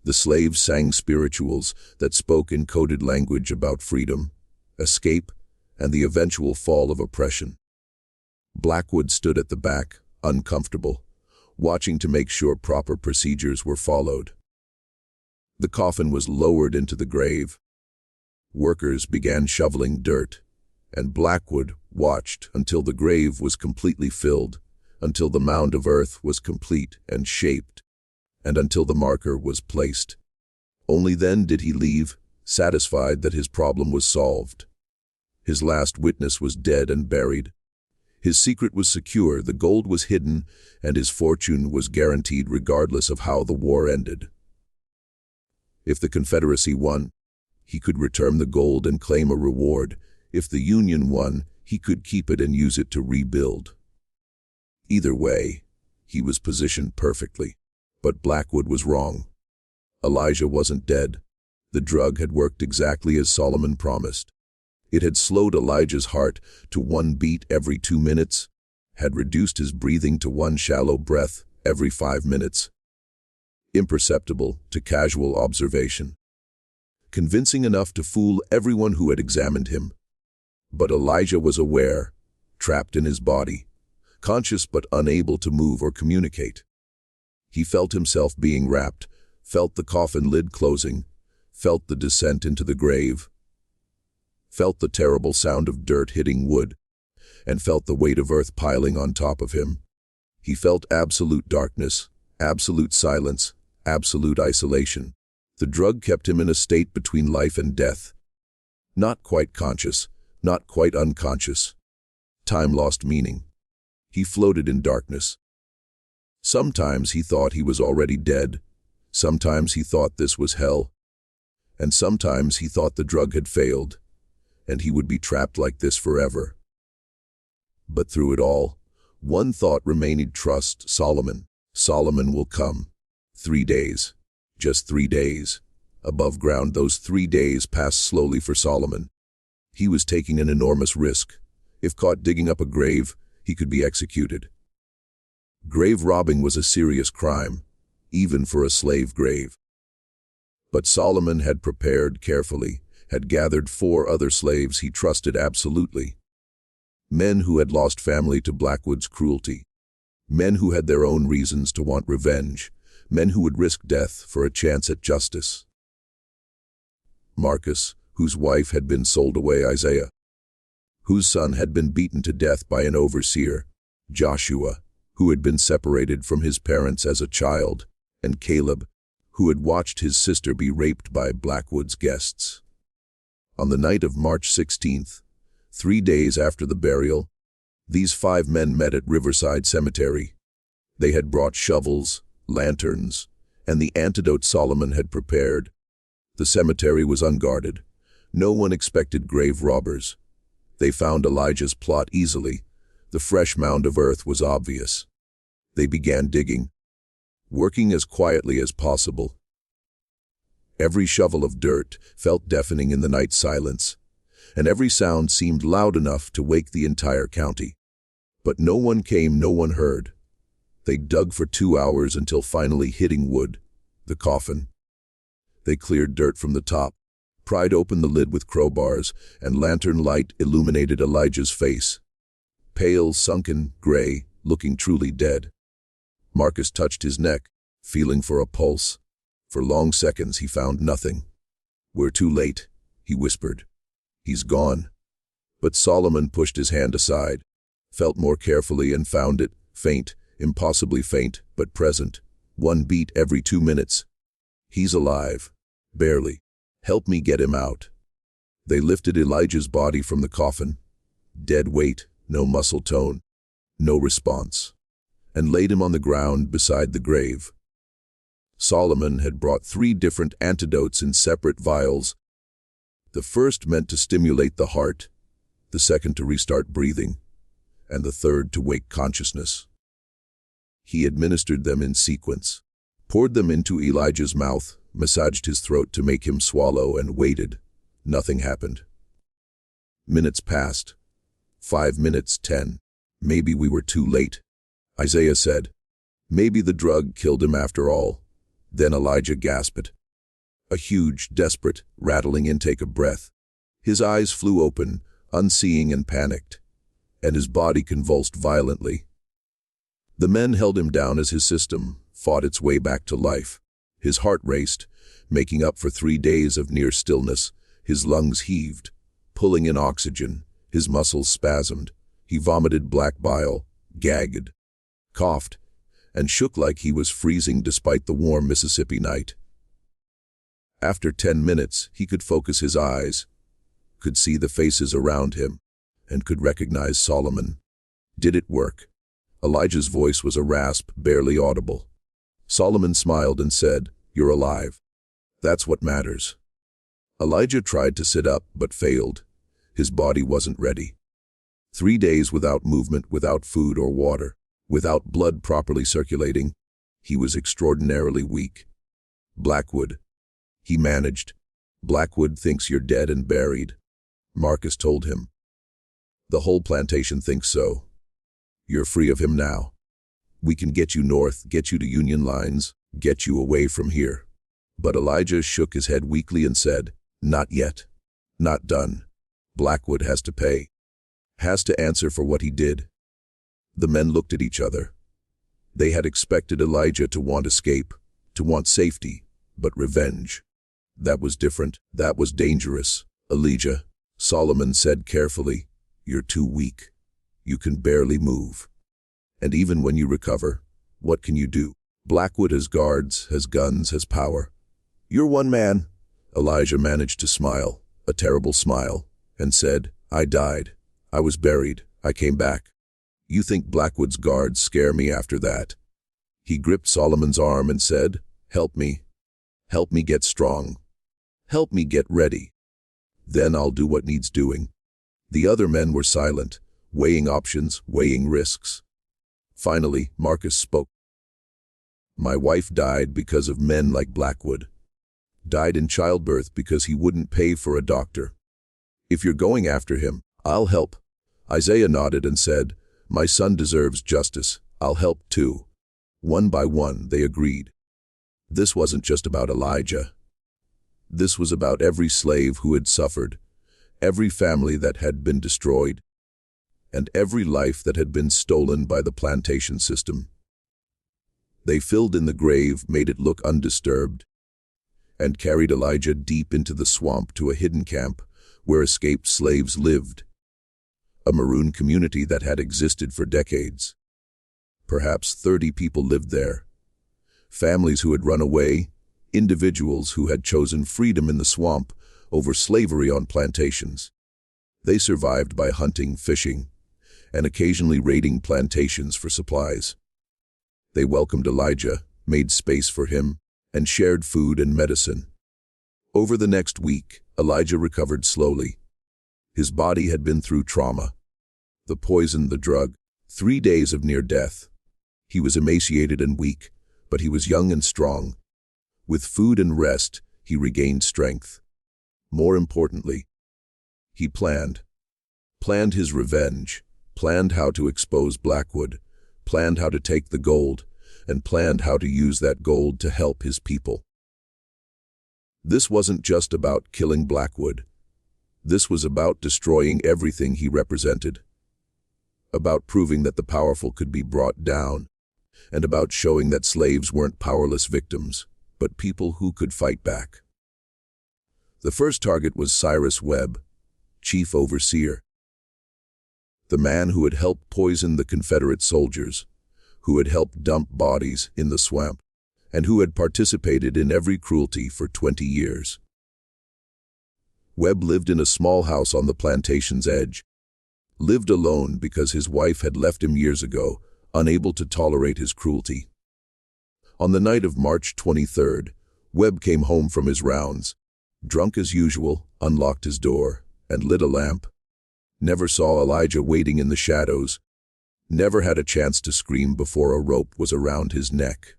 The slaves sang spirituals that spoke in coded language about freedom, escape, and the eventual fall of oppression. Blackwood stood at the back, uncomfortable, watching to make sure proper procedures were followed. The coffin was lowered into the grave. Workers began shoveling dirt, and Blackwood watched until the grave was completely filled, until the mound of earth was complete and shaped, and until the marker was placed. Only then did he leave, satisfied that his problem was solved. His last witness was dead and buried. His secret was secure, the gold was hidden, and his fortune was guaranteed regardless of how the war ended. If the Confederacy won, he could return the gold and claim a reward. If the Union won, he could keep it and use it to rebuild. Either way, he was positioned perfectly. But Blackwood was wrong. Elijah wasn't dead. The drug had worked exactly as Solomon promised. It had slowed Elijah's heart to 1 beat every 2 minutes, had reduced his breathing to 1 shallow breath every 5 minutes. Imperceptible to casual observation. Convincing enough to fool everyone who had examined him. But Elijah was aware, trapped in his body, conscious but unable to move or communicate. He felt himself being wrapped, felt the coffin lid closing, felt the descent into the grave, felt the terrible sound of dirt hitting wood, and felt the weight of earth piling on top of him. He felt absolute darkness, absolute silence, absolute isolation. The drug kept him in a state between life and death. Not quite conscious, not quite unconscious. Time lost meaning. He floated in darkness. Sometimes he thought he was already dead. Sometimes he thought this was hell. And sometimes he thought the drug had failed, and he would be trapped like this forever. But through it all, one thought remained: trust Solomon. Solomon will come. 3 days. Just 3 days. Above ground, those 3 days passed slowly for Solomon. He was taking an enormous risk. If caught digging up a grave, he could be executed. Grave robbing was a serious crime, even for a slave grave. But Solomon had prepared carefully, had gathered 4 other slaves he trusted absolutely. Men who had lost family to Blackwood's cruelty. Men who had their own reasons to want revenge. Men who would risk death for a chance at justice. Marcus, whose wife had been sold away; Isaiah, whose son had been beaten to death by an overseer; Joshua, who had been separated from his parents as a child; and Caleb, who had watched his sister be raped by Blackwood's guests. On the night of March 16th, 3 days after the burial, these 5 men met at Riverside Cemetery. They had brought shovels, lanterns, and the antidote Solomon had prepared. The cemetery was unguarded. No one expected grave robbers. They found Elijah's plot easily. The fresh mound of earth was obvious. They began digging, working as quietly as possible. Every shovel of dirt felt deafening in the night silence, and every sound seemed loud enough to wake the entire county. But no one came, no one heard. They dug for 2 hours until finally hitting wood, the coffin. They cleared dirt from the top, pried open the lid with crowbars, and lantern light illuminated Elijah's face. Pale, sunken, gray, looking truly dead. Marcus touched his neck, feeling for a pulse. For long seconds he found nothing. "We're too late," he whispered. "He's gone." But Solomon pushed his hand aside, felt more carefully, and found it, faint, impossibly faint, but present. 1 beat every 2 minutes. "He's alive. Barely. Help me get him out." They lifted Elijah's body from the coffin. Dead weight, no muscle tone, no response, and laid him on the ground beside the grave. Solomon had brought 3 different antidotes in separate vials. The first meant to stimulate the heart, the second to restart breathing, and the third to wake consciousness. He administered them in sequence, poured them into Elijah's mouth, massaged his throat to make him swallow, and waited. Nothing happened. Minutes passed. 5 minutes, 10. "Maybe we were too late," Isaiah said. "Maybe the drug killed him after all." Then Elijah gasped. A huge, desperate, rattling intake of breath. His eyes flew open, unseeing and panicked, and his body convulsed violently. The men held him down as his system fought its way back to life. His heart raced, making up for 3 days of near stillness. His lungs heaved, pulling in oxygen. His muscles spasmed. He vomited black bile, gagged, coughed, and shook like he was freezing despite the warm Mississippi night. After 10 minutes, he could focus his eyes, could see the faces around him, and could recognize Solomon. Did it work? Elijah's voice was a rasp, barely audible. Solomon smiled and said, "You're alive. That's what matters." Elijah tried to sit up, but failed. His body wasn't ready. 3 days without movement, without food or water, without blood properly circulating. He was extraordinarily weak. "Blackwood," he managed. "Blackwood thinks you're dead and buried," Marcus told him. "The whole plantation thinks so. You're free of him now. We can get you north, get you to Union lines, get you away from here." But Elijah shook his head weakly and said, "Not yet. Not done. Blackwood has to pay. Has to answer for what he did." The men looked at each other. They had expected Elijah to want escape, to want safety, but revenge. That was different. That was dangerous. "Elijah," Solomon said carefully, "you're too weak. You can barely move. And even when you recover, what can you do? Blackwood has guards, has guns, has power. You're one man." Elijah managed to smile, a terrible smile, and said, "I died. I was buried. I came back. You think Blackwood's guards scare me after that?" He gripped Solomon's arm and said, "Help me. Help me get strong. Help me get ready. Then I'll do what needs doing." The other men were silent, weighing options, weighing risks. Finally, Marcus spoke. "My wife died because of men like Blackwood. Died in childbirth because he wouldn't pay for a doctor. If you're going after him, I'll help." Isaiah nodded and said, "My son deserves justice. I'll help too." One by one, they agreed. This wasn't just about Elijah. This was about every slave who had suffered, every family that had been destroyed, and every life that had been stolen by the plantation system. They filled in the grave, made it look undisturbed, and carried Elijah deep into the swamp to a hidden camp where escaped slaves lived, a maroon community that had existed for decades. Perhaps 30 people lived there, families who had run away, individuals who had chosen freedom in the swamp over slavery on plantations. They survived by hunting, fishing, and occasionally raiding plantations for supplies. They welcomed Elijah, made space for him, and shared food and medicine. Over the next week, Elijah recovered slowly. His body had been through trauma. The poison, the drug, 3 days of near death. He was emaciated and weak, but he was young and strong. With food and rest, he regained strength. More importantly, he planned his revenge, planned how to expose Blackwood, planned how to take the gold, and planned how to use that gold to help his people. This wasn't just about killing Blackwood. This was about destroying everything he represented, about proving that the powerful could be brought down, and about showing that slaves weren't powerless victims, but people who could fight back. The first target was Cyrus Webb, chief overseer. The man who had helped poison the Confederate soldiers, who had helped dump bodies in the swamp, and who had participated in every cruelty for 20 years. Webb lived in a small house on the plantation's edge, lived alone because his wife had left him years ago, unable to tolerate his cruelty. On the night of March 23rd, Webb came home from his rounds, drunk as usual, unlocked his door, and lit a lamp. Never saw Elijah waiting in the shadows, never had a chance to scream before a rope was around his neck.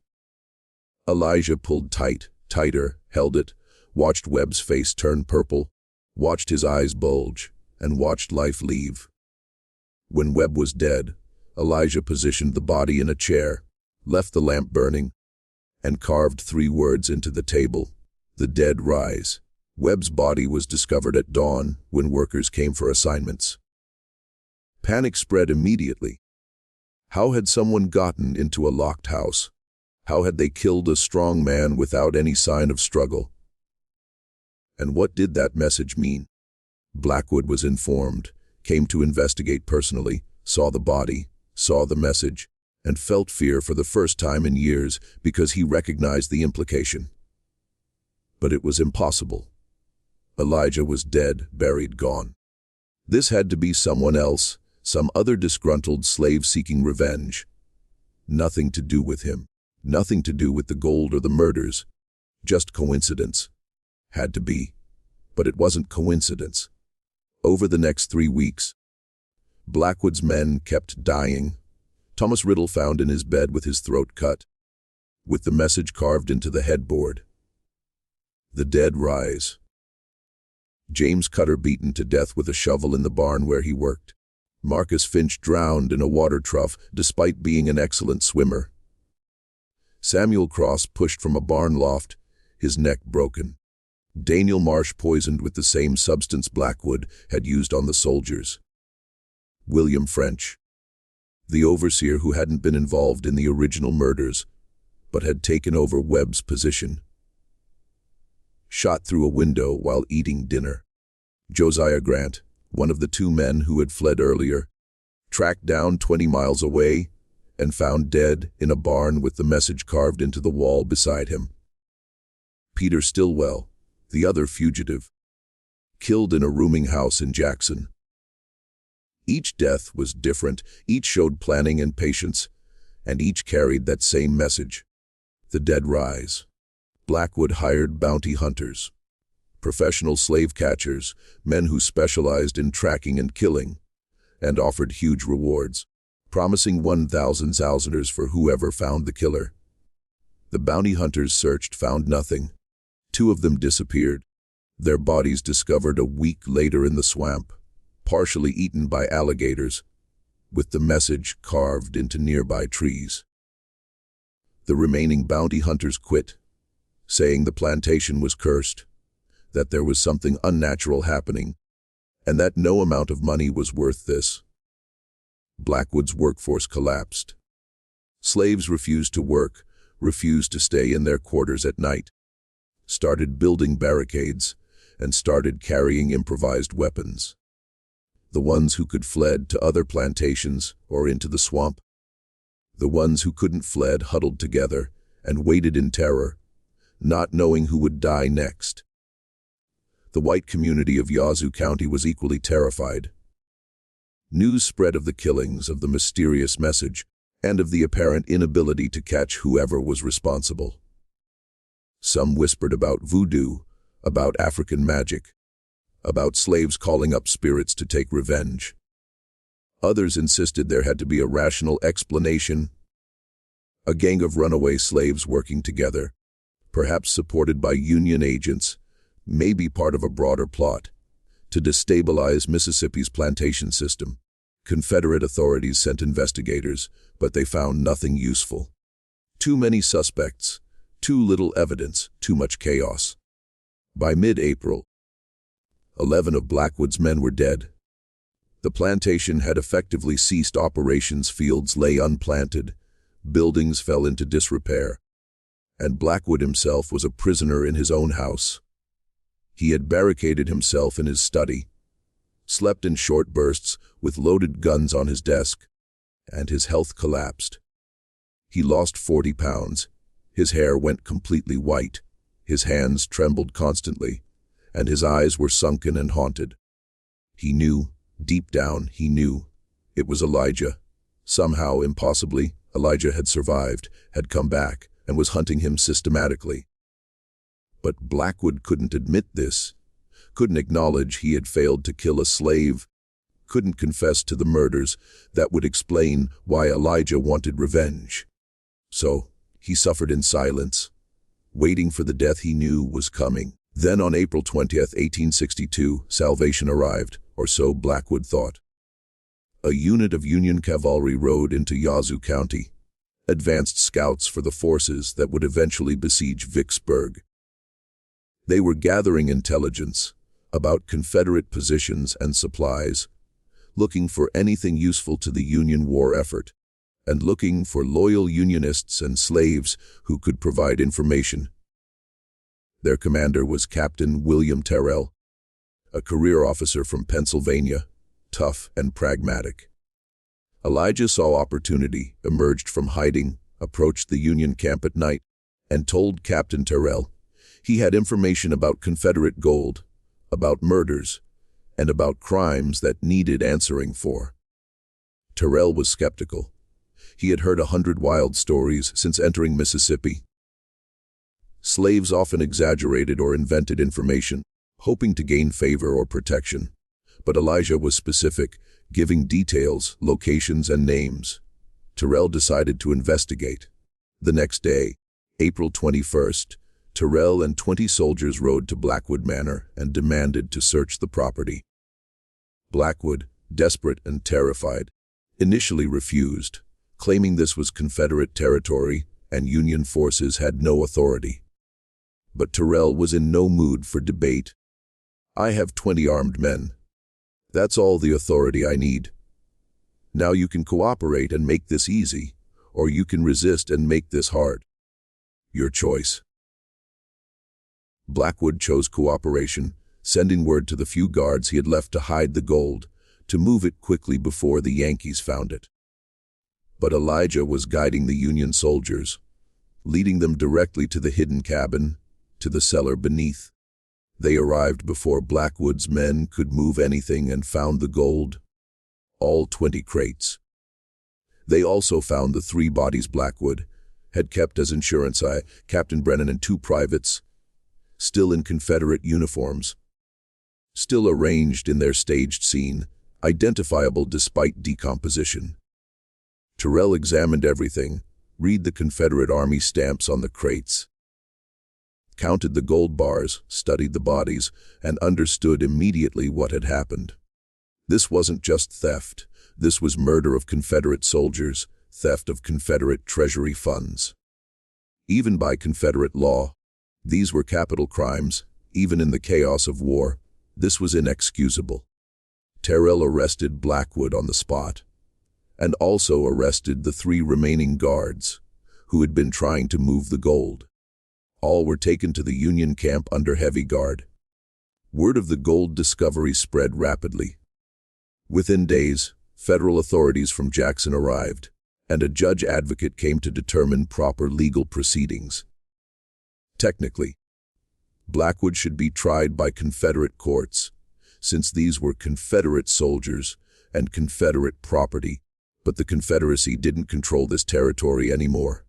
Elijah pulled tighter, held it, watched Webb's face turn purple, watched his eyes bulge, and watched life leave. When Webb was dead, Elijah positioned the body in a chair, left the lamp burning, and carved 3 words into the table: "The dead rise." Webb's body was discovered at dawn when workers came for assignments. Panic spread immediately. How had someone gotten into a locked house? How had they killed a strong man without any sign of struggle? And what did that message mean? Blackwood was informed, came to investigate personally, saw the body, saw the message, and felt fear for the first time in years because he recognized the implication. But it was impossible. Elijah was dead, buried, gone. This had to be someone else, some other disgruntled slave seeking revenge. Nothing to do with him. Nothing to do with the gold or the murders. Just coincidence. Had to be. But it wasn't coincidence. Over the next 3 weeks, Blackwood's men kept dying. Thomas Riddle found in his bed with his throat cut, with the message carved into the headboard: "The dead rise." James Cutter beaten to death with a shovel in the barn where he worked. Marcus Finch drowned in a water trough despite being an excellent swimmer. Samuel Cross pushed from a barn loft, his neck broken. Daniel Marsh poisoned with the same substance Blackwood had used on the soldiers. William French, the overseer who hadn't been involved in the original murders, but had taken over Webb's position, shot through a window while eating dinner. Josiah Grant, one of the 2 men who had fled earlier, tracked down 20 miles away and found dead in a barn with the message carved into the wall beside him. Peter Stillwell, the other fugitive, killed in a rooming house in Jackson. Each death was different, each showed planning and patience, and each carried that same message: the dead rise. Blackwood hired bounty hunters, professional slave catchers, men who specialized in tracking and killing, and offered huge rewards, promising 1,000 Zousers for whoever found the killer. The bounty hunters searched, found nothing. 2 of them disappeared, their bodies discovered a week later in the swamp, partially eaten by alligators, with the message carved into nearby trees. The remaining bounty hunters quit, saying the plantation was cursed, that there was something unnatural happening, and that no amount of money was worth this. Blackwood's workforce collapsed. Slaves refused to work, refused to stay in their quarters at night, started building barricades, and started carrying improvised weapons. The ones who could fled to other plantations or into the swamp. The ones who couldn't fled huddled together and waited in terror, not knowing who would die next. The white community of Yazoo County was equally terrified. News spread of the killings, of the mysterious message, and of the apparent inability to catch whoever was responsible. Some whispered about voodoo, about African magic, about slaves calling up spirits to take revenge. Others insisted there had to be a rational explanation. A gang of runaway slaves working together, perhaps supported by Union agents, may be part of a broader plot to destabilize Mississippi's plantation system. Confederate authorities sent investigators, but they found nothing useful. Too many suspects, too little evidence, too much chaos. By mid-April, 11 of Blackwood's men were dead. The plantation had effectively ceased operations, fields lay unplanted, buildings fell into disrepair, and Blackwood himself was a prisoner in his own house. He had barricaded himself in his study, slept in short bursts with loaded guns on his desk, and his health collapsed. He lost 40 pounds, his hair went completely white, his hands trembled constantly, and his eyes were sunken and haunted. He knew, deep down he knew, it was Elijah. Somehow, impossibly, Elijah had survived, had come back, and was hunting him systematically. But Blackwood couldn't admit this, couldn't acknowledge he had failed to kill a slave, couldn't confess to the murders that would explain why Elijah wanted revenge. So, he suffered in silence, waiting for the death he knew was coming. Then on April 20th, 1862, salvation arrived, or so Blackwood thought. A unit of Union cavalry rode into Yazoo County, advanced scouts for the forces that would eventually besiege Vicksburg. They were gathering intelligence about Confederate positions and supplies, looking for anything useful to the Union war effort, and looking for loyal Unionists and slaves who could provide information. Their commander was Captain William Terrell, a career officer from Pennsylvania, tough and pragmatic. Elijah saw opportunity, emerged from hiding, approached the Union camp at night, and told Captain Terrell he had information about Confederate gold, about murders, and about crimes that needed answering for. Terrell was skeptical. He had heard 100 wild stories since entering Mississippi. Slaves often exaggerated or invented information, hoping to gain favor or protection. But Elijah was specific, giving details, locations, and names. Terrell decided to investigate. The next day, April 21st, Terrell and 20 soldiers rode to Blackwood Manor and demanded to search the property. Blackwood, desperate and terrified, initially refused, claiming this was Confederate territory and Union forces had no authority. But Terrell was in no mood for debate. "I have 20 armed men. That's all the authority I need. Now you can cooperate and make this easy, or you can resist and make this hard. Your choice." Blackwood chose cooperation, sending word to the few guards he had left to hide the gold, to move it quickly before the Yankees found it. But Elijah was guiding the Union soldiers, leading them directly to the hidden cabin, to the cellar beneath. They arrived before Blackwood's men could move anything and found the gold, all 20 crates. They also found the 3 bodies Blackwood had kept as insurance, Captain Brennan and 2 privates, still in Confederate uniforms, still arranged in their staged scene, identifiable despite decomposition. Terrell examined everything, read the Confederate Army stamps on the crates, counted the gold bars, studied the bodies, and understood immediately what had happened. This wasn't just theft. This was murder of Confederate soldiers, theft of Confederate treasury funds. Even by Confederate law, these were capital crimes. Even in the chaos of war, this was inexcusable. Terrell arrested Blackwood on the spot, and also arrested the 3 remaining guards who had been trying to move the gold. All were taken to the Union camp under heavy guard. Word of the gold discovery spread rapidly. Within days, federal authorities from Jackson arrived, and a judge advocate came to determine proper legal proceedings. Technically, Blackwood should be tried by Confederate courts, since these were Confederate soldiers and Confederate property, but the Confederacy didn't control this territory anymore.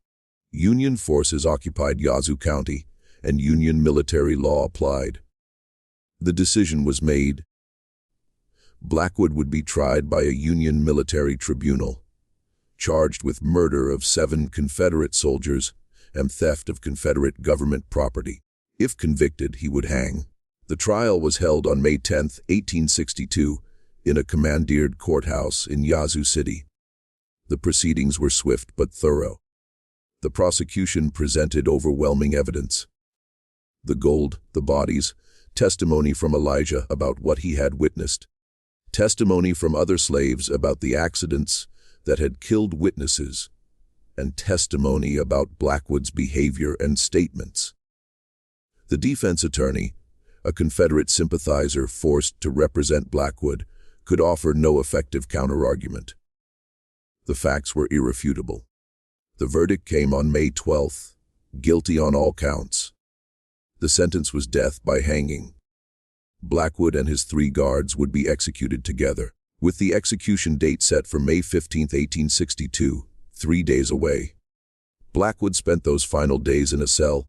Union forces occupied Yazoo County, and Union military law applied. The decision was made. Blackwood would be tried by a Union military tribunal, charged with murder of 7 Confederate soldiers and theft of Confederate government property. If convicted, he would hang. The trial was held on May 10, 1862, in a commandeered courthouse in Yazoo City. The proceedings were swift but thorough. The prosecution presented overwhelming evidence. The gold, the bodies, testimony from Elijah about what he had witnessed, testimony from other slaves about the accidents that had killed witnesses, and testimony about Blackwood's behavior and statements. The defense attorney, a Confederate sympathizer forced to represent Blackwood, could offer no effective counterargument. The facts were irrefutable. The verdict came on May 12th, guilty on all counts. The sentence was death by hanging. Blackwood and his 3 guards would be executed together, with the execution date set for May 15, 1862, 3 days away. Blackwood spent those final days in a cell,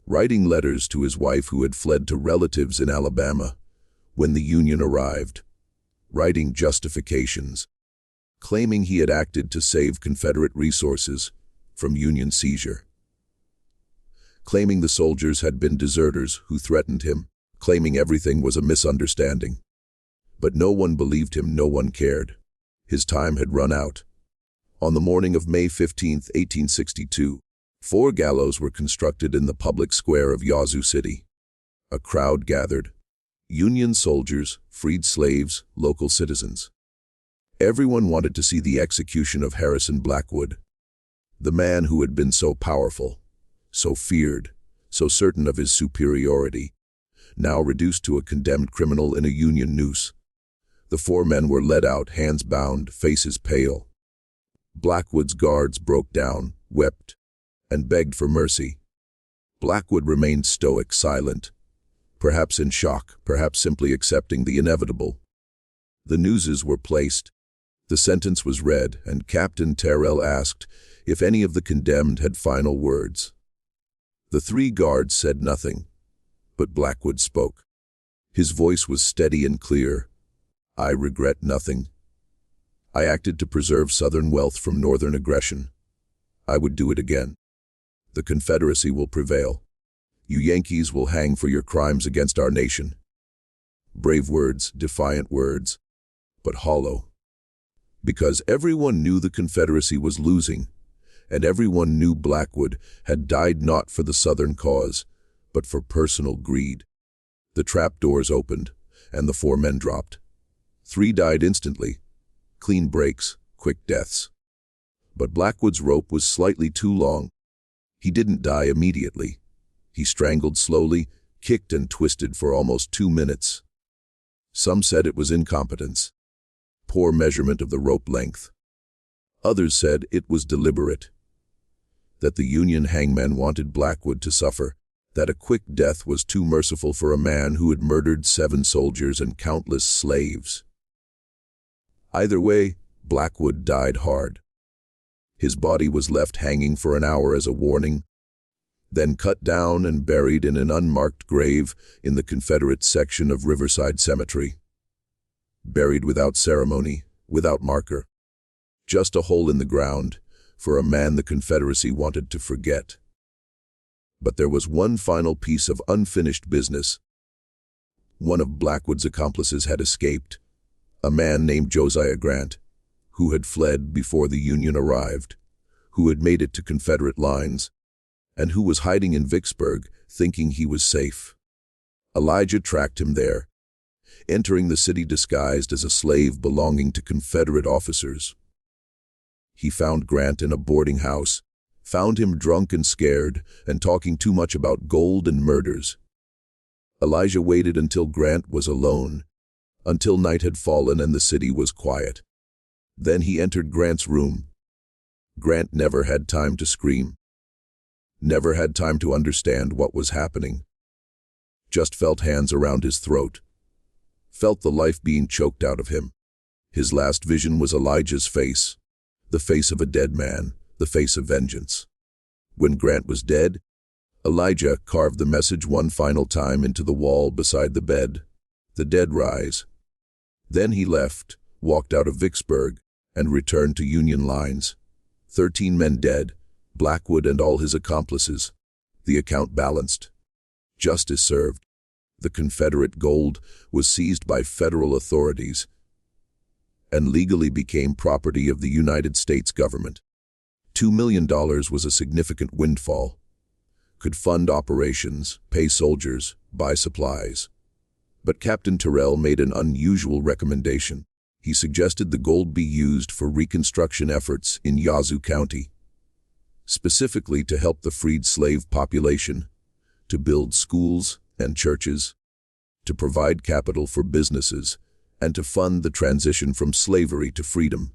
writing letters to his wife who had fled to relatives in Alabama when the Union arrived, writing justifications, claiming he had acted to save Confederate resources from Union seizure, claiming the soldiers had been deserters who threatened him, claiming everything was a misunderstanding. But no one believed him, no one cared. His time had run out. On the morning of May 15, 1862, 4 gallows were constructed in the public square of Yazoo City. A crowd gathered. Union soldiers, freed slaves, local citizens. Everyone wanted to see the execution of Harrison Blackwood, the man who had been so powerful, so feared, so certain of his superiority, now reduced to a condemned criminal in a Union noose. The 4 men were led out, hands bound, faces pale. Blackwood's guards broke down, wept, and begged for mercy. Blackwood remained stoic, silent, perhaps in shock, perhaps simply accepting the inevitable. The nooses were placed. The sentence was read, and Captain Terrell asked if any of the condemned had final words. The 3 guards said nothing, but Blackwood spoke. His voice was steady and clear. I regret nothing. I acted to preserve Southern wealth from Northern aggression. I would do it again. The Confederacy will prevail. You Yankees will hang for your crimes against our nation. Brave words, defiant words, but hollow. Because everyone knew the Confederacy was losing, and everyone knew Blackwood had died not for the Southern cause, but for personal greed. The trap doors opened, and the 4 men dropped. 3 died instantly. Clean breaks, quick deaths. But Blackwood's rope was slightly too long. He didn't die immediately. He strangled slowly, kicked and twisted for almost 2 minutes. Some said it was incompetence, poor measurement of the rope length. Others said it was deliberate, that the Union hangmen wanted Blackwood to suffer, that a quick death was too merciful for a man who had murdered 7 soldiers and countless slaves. Either way, Blackwood died hard. His body was left hanging for an hour as a warning. then cut down and buried in an unmarked grave in the Confederate section of Riverside Cemetery. Buried without ceremony, without marker. Just a hole in the ground for a man the Confederacy wanted to forget. But there was one final piece of unfinished business. One of Blackwood's accomplices had escaped, a man named Josiah Grant, who had fled before the Union arrived, who had made it to Confederate lines, and who was hiding in Vicksburg, thinking he was safe. Elijah tracked him there, entering the city disguised as a slave belonging to Confederate officers. He found Grant in a boarding house, found him drunk and scared, and talking too much about gold and murders. Elijah waited until Grant was alone, until night had fallen and the city was quiet. Then he entered Grant's room. Grant never had time to scream, never had time to understand what was happening. Just felt hands around his throat, felt the life being choked out of him. His last vision was Elijah's face, the face of a dead man, the face of vengeance. When Grant was dead, Elijah carved the message one final time into the wall beside the bed. The dead rise. Then he left, walked out of Vicksburg, and returned to Union lines. 13 men dead, Blackwood and all his accomplices. The account balanced. Justice served. The Confederate gold was seized by federal authorities and legally became property of the United States government. $2 million was a significant windfall. Could fund operations, pay soldiers, buy supplies. But Captain Terrell made an unusual recommendation. He suggested the gold be used for Reconstruction efforts in Yazoo County, specifically to help the freed slave population, to build schools and churches, to provide capital for businesses, and to fund the transition from slavery to freedom.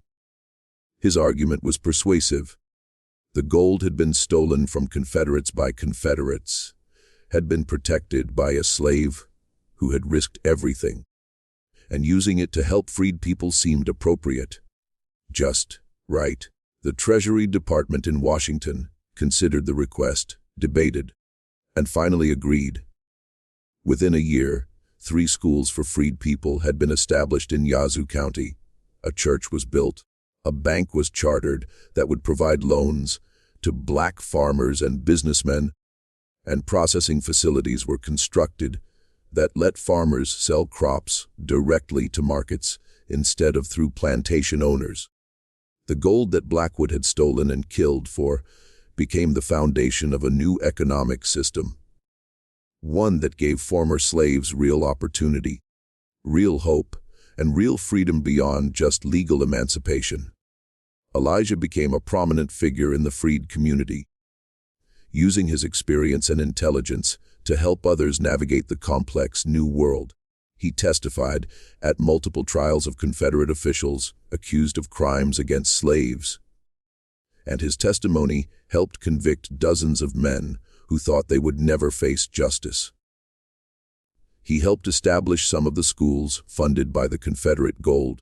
His argument was persuasive. The gold had been stolen from Confederates by Confederates, had been protected by a slave who had risked everything, and using it to help freed people seemed appropriate, just, right. The Treasury Department in Washington considered the request, debated, and finally agreed. Within a year, 3 schools for freed people had been established in Yazoo County. A church was built. A bank was chartered that would provide loans to black farmers and businessmen, and processing facilities were constructed that let farmers sell crops directly to markets instead of through plantation owners. The gold that Blackwood had stolen and killed for became the foundation of a new economic system, one that gave former slaves real opportunity, real hope, and real freedom beyond just legal emancipation. Elijah became a prominent figure in the freed community, using his experience and intelligence to help others navigate the complex new world. He testified at multiple trials of Confederate officials accused of crimes against slaves, and his testimony helped convict dozens of men who thought they would never face justice. He helped establish some of the schools funded by the Confederate gold,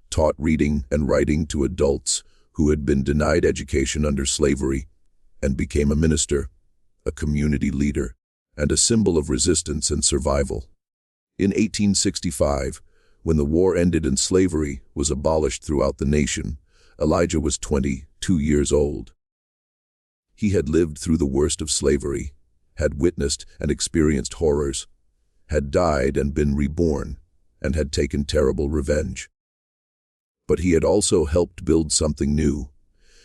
taught reading and writing to adults who had been denied education under slavery, and became a minister, a community leader, and a symbol of resistance and survival. In 1865, when the war ended and slavery was abolished throughout the nation, Elijah was 22 years old. He had lived through the worst of slavery, had witnessed and experienced horrors, had died and been reborn, and had taken terrible revenge. But he had also helped build something new,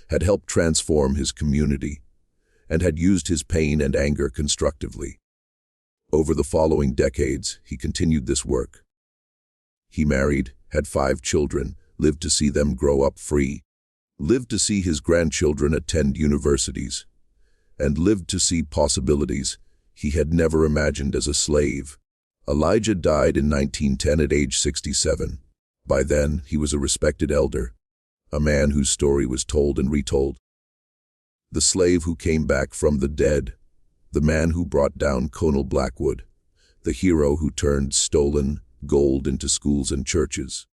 had helped transform his community, and had used his pain and anger constructively. Over the following decades, he continued this work. He married, had 5 children, lived to see them grow up free, lived to see his grandchildren attend universities, and lived to see possibilities he had never imagined as a slave. Elijah died in 1910 at age 67. By then, he was a respected elder, a man whose story was told and retold. The slave who came back from the dead, the man who brought down Colonel Blackwood, the hero who turned stolen gold into schools and churches.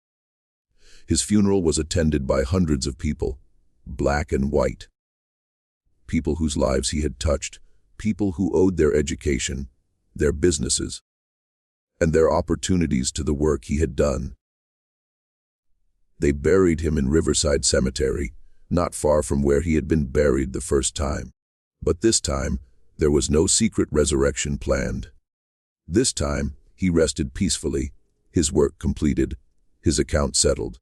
His funeral was attended by hundreds of people, black and white, people whose lives he had touched, people who owed their education, their businesses, and their opportunities to the work he had done. They buried him in Riverside Cemetery, not far from where he had been buried the first time. But this time, there was no secret resurrection planned. This time, he rested peacefully, his work completed, his account settled.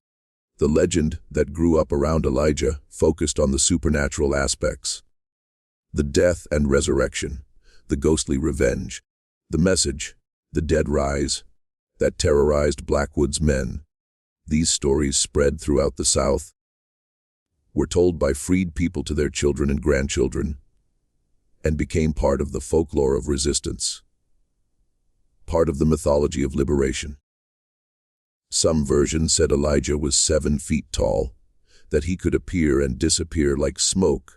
The legend that grew up around Elijah focused on the supernatural aspects. The death and resurrection, the ghostly revenge, the message, the dead rise, that terrorized Blackwood's men. These stories spread throughout the South, were told by freed people to their children and grandchildren, and became part of the folklore of resistance, part of the mythology of liberation. Some versions said Elijah was 7 feet tall, that he could appear and disappear like smoke,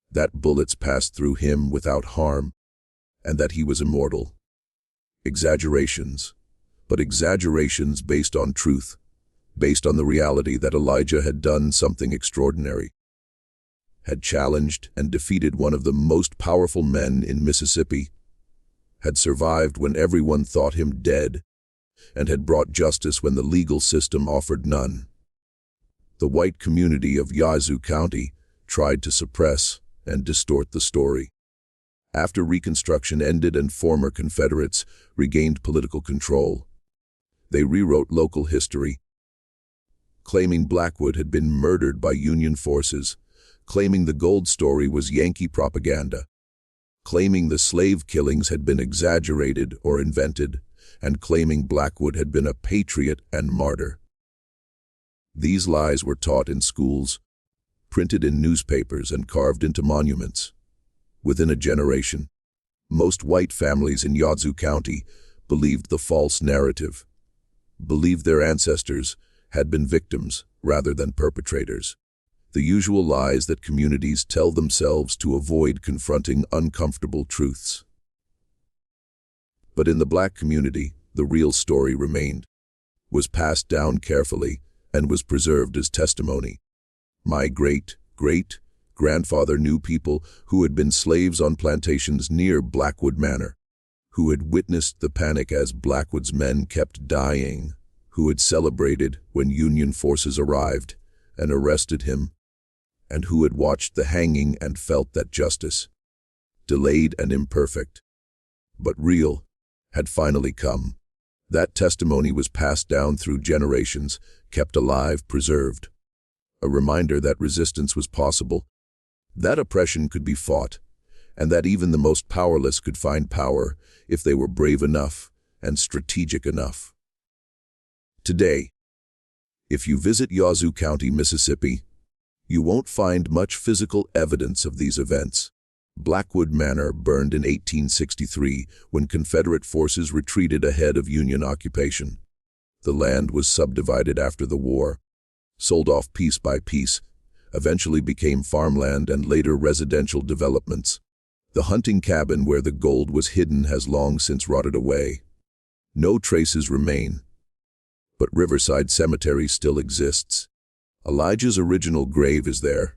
that bullets passed through him without harm, and that he was immortal. Exaggerations, but exaggerations based on truth, based on the reality that Elijah had done something extraordinary, had challenged and defeated one of the most powerful men in Mississippi, had survived when everyone thought him dead, and had brought justice when the legal system offered none. The white community of Yazoo County tried to suppress and distort the story. After Reconstruction ended and former Confederates regained political control, they rewrote local history, claiming Blackwood had been murdered by Union forces, claiming the gold story was Yankee propaganda, claiming the slave killings had been exaggerated or invented, and claiming Blackwood had been a patriot and martyr. These lies were taught in schools, printed in newspapers, and carved into monuments. Within a generation, most white families in Yazoo County believed the false narrative, believed their ancestors had been victims rather than perpetrators. The usual lies that communities tell themselves to avoid confronting uncomfortable truths. But in the Black community, the real story remained, was passed down carefully, and was preserved as testimony. My great-great-grandfather knew people who had been slaves on plantations near Blackwood Manor, who had witnessed the panic as Blackwood's men kept dying, who had celebrated when Union forces arrived and arrested him, and who had watched the hanging and felt that justice, delayed and imperfect, but real, had finally come. That testimony was passed down through generations, kept alive, preserved. A reminder that resistance was possible, that oppression could be fought, and that even the most powerless could find power if they were brave enough and strategic enough. Today, if you visit Yazoo County, Mississippi, you won't find much physical evidence of these events. Blackwood Manor burned in 1863 when Confederate forces retreated ahead of Union occupation. The land was subdivided after the war, sold off piece by piece, eventually became farmland and later residential developments. The hunting cabin where the gold was hidden has long since rotted away. No traces remain, but Riverside Cemetery still exists. Elijah's original grave is there,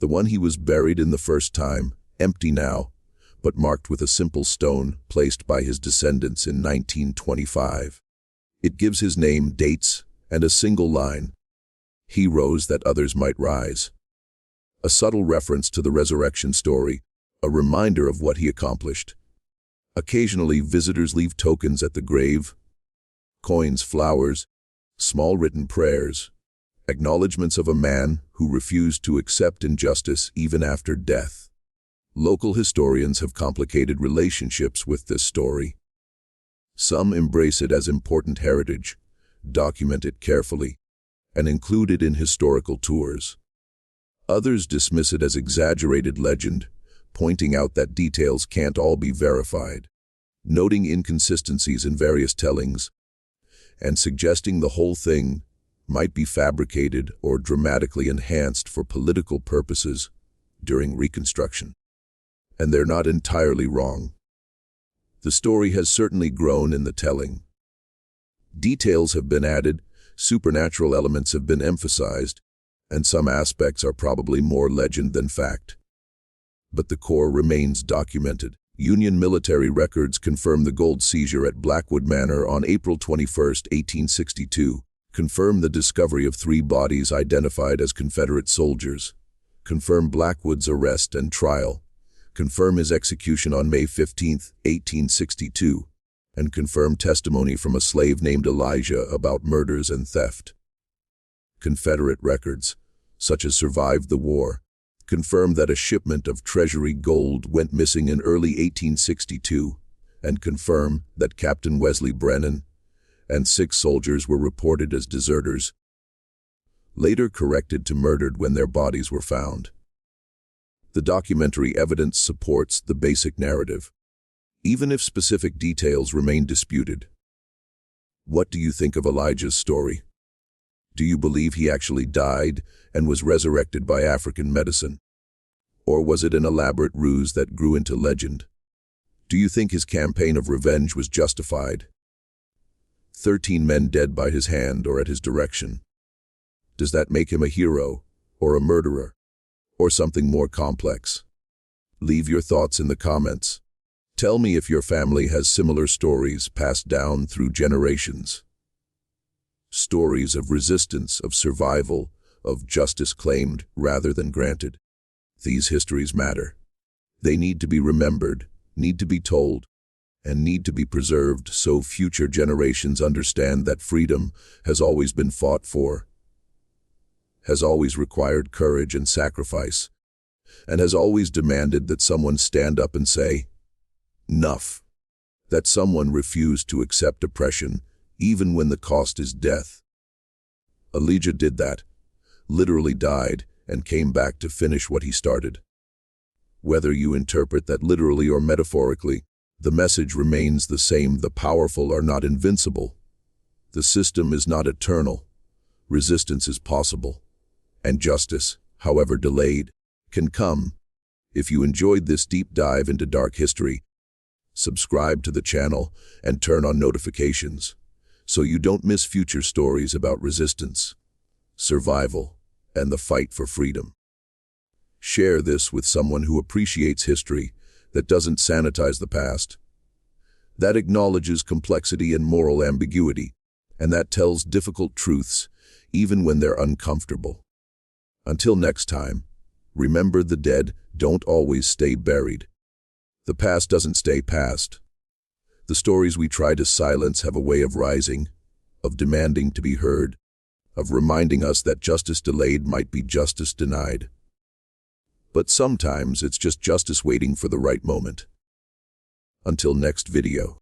the one he was buried in the first time, empty now, but marked with a simple stone placed by his descendants in 1925. It gives his name, dates, and a single line, "He rose that others might rise." A subtle reference to the resurrection story, a reminder of what he accomplished. Occasionally, visitors leave tokens at the grave, coins, flowers, small written prayers, acknowledgments of a man who refused to accept injustice even after death. Local historians have complicated relationships with this story. Some embrace it as important heritage, document it carefully, and include it in historical tours. Others dismiss it as exaggerated legend, pointing out that details can't all be verified, noting inconsistencies in various tellings, and suggesting the whole thing might be fabricated or dramatically enhanced for political purposes during Reconstruction. And they're not entirely wrong. The story has certainly grown in the telling. Details have been added, supernatural elements have been emphasized, and some aspects are probably more legend than fact. But the core remains documented. Union military records confirm the gold seizure at Blackwood Manor on April 21, 1862. Confirm the discovery of 3 bodies identified as Confederate soldiers. Confirm Blackwood's arrest and trial. Confirm his execution on May 15, 1862. And confirm testimony from a slave named Elijah about murders and theft. Confederate records, such as survived the war, confirm that a shipment of Treasury gold went missing in early 1862, and confirm that Captain Wesley Brennan and 6 soldiers were reported as deserters, later corrected to murdered when their bodies were found. The documentary evidence supports the basic narrative, even if specific details remain disputed. What do you think of Elijah's story? Do you believe he actually died and was resurrected by African medicine? Or was it an elaborate ruse that grew into legend? Do you think his campaign of revenge was justified? 13 men dead by his hand or at his direction. Does that make him a hero, or a murderer, or something more complex? Leave your thoughts in the comments. Tell me if your family has similar stories passed down through generations. Stories of resistance, of survival, of justice claimed rather than granted. These histories matter. They need to be remembered, need to be told, and need to be preserved so future generations understand that freedom has always been fought for, has always required courage and sacrifice, and has always demanded that someone stand up and say, "Enough," that someone refuse to accept oppression even when the cost is death. Elijah did that, literally died, and came back to finish what he started. Whether you interpret that literally or metaphorically, the message remains the same: the powerful are not invincible. The system is not eternal. Resistance is possible. And justice, however delayed, can come. If you enjoyed this deep dive into dark history, subscribe to the channel and turn on notifications so you don't miss future stories about resistance, survival, and the fight for freedom. Share this with someone who appreciates history, that doesn't sanitize the past, that acknowledges complexity and moral ambiguity, and that tells difficult truths even when they're uncomfortable. Until next time, remember, the dead don't always stay buried. The past doesn't stay past. The stories we try to silence have a way of rising, of demanding to be heard, of reminding us that justice delayed might be justice denied. But sometimes it's just justice waiting for the right moment. Until next video.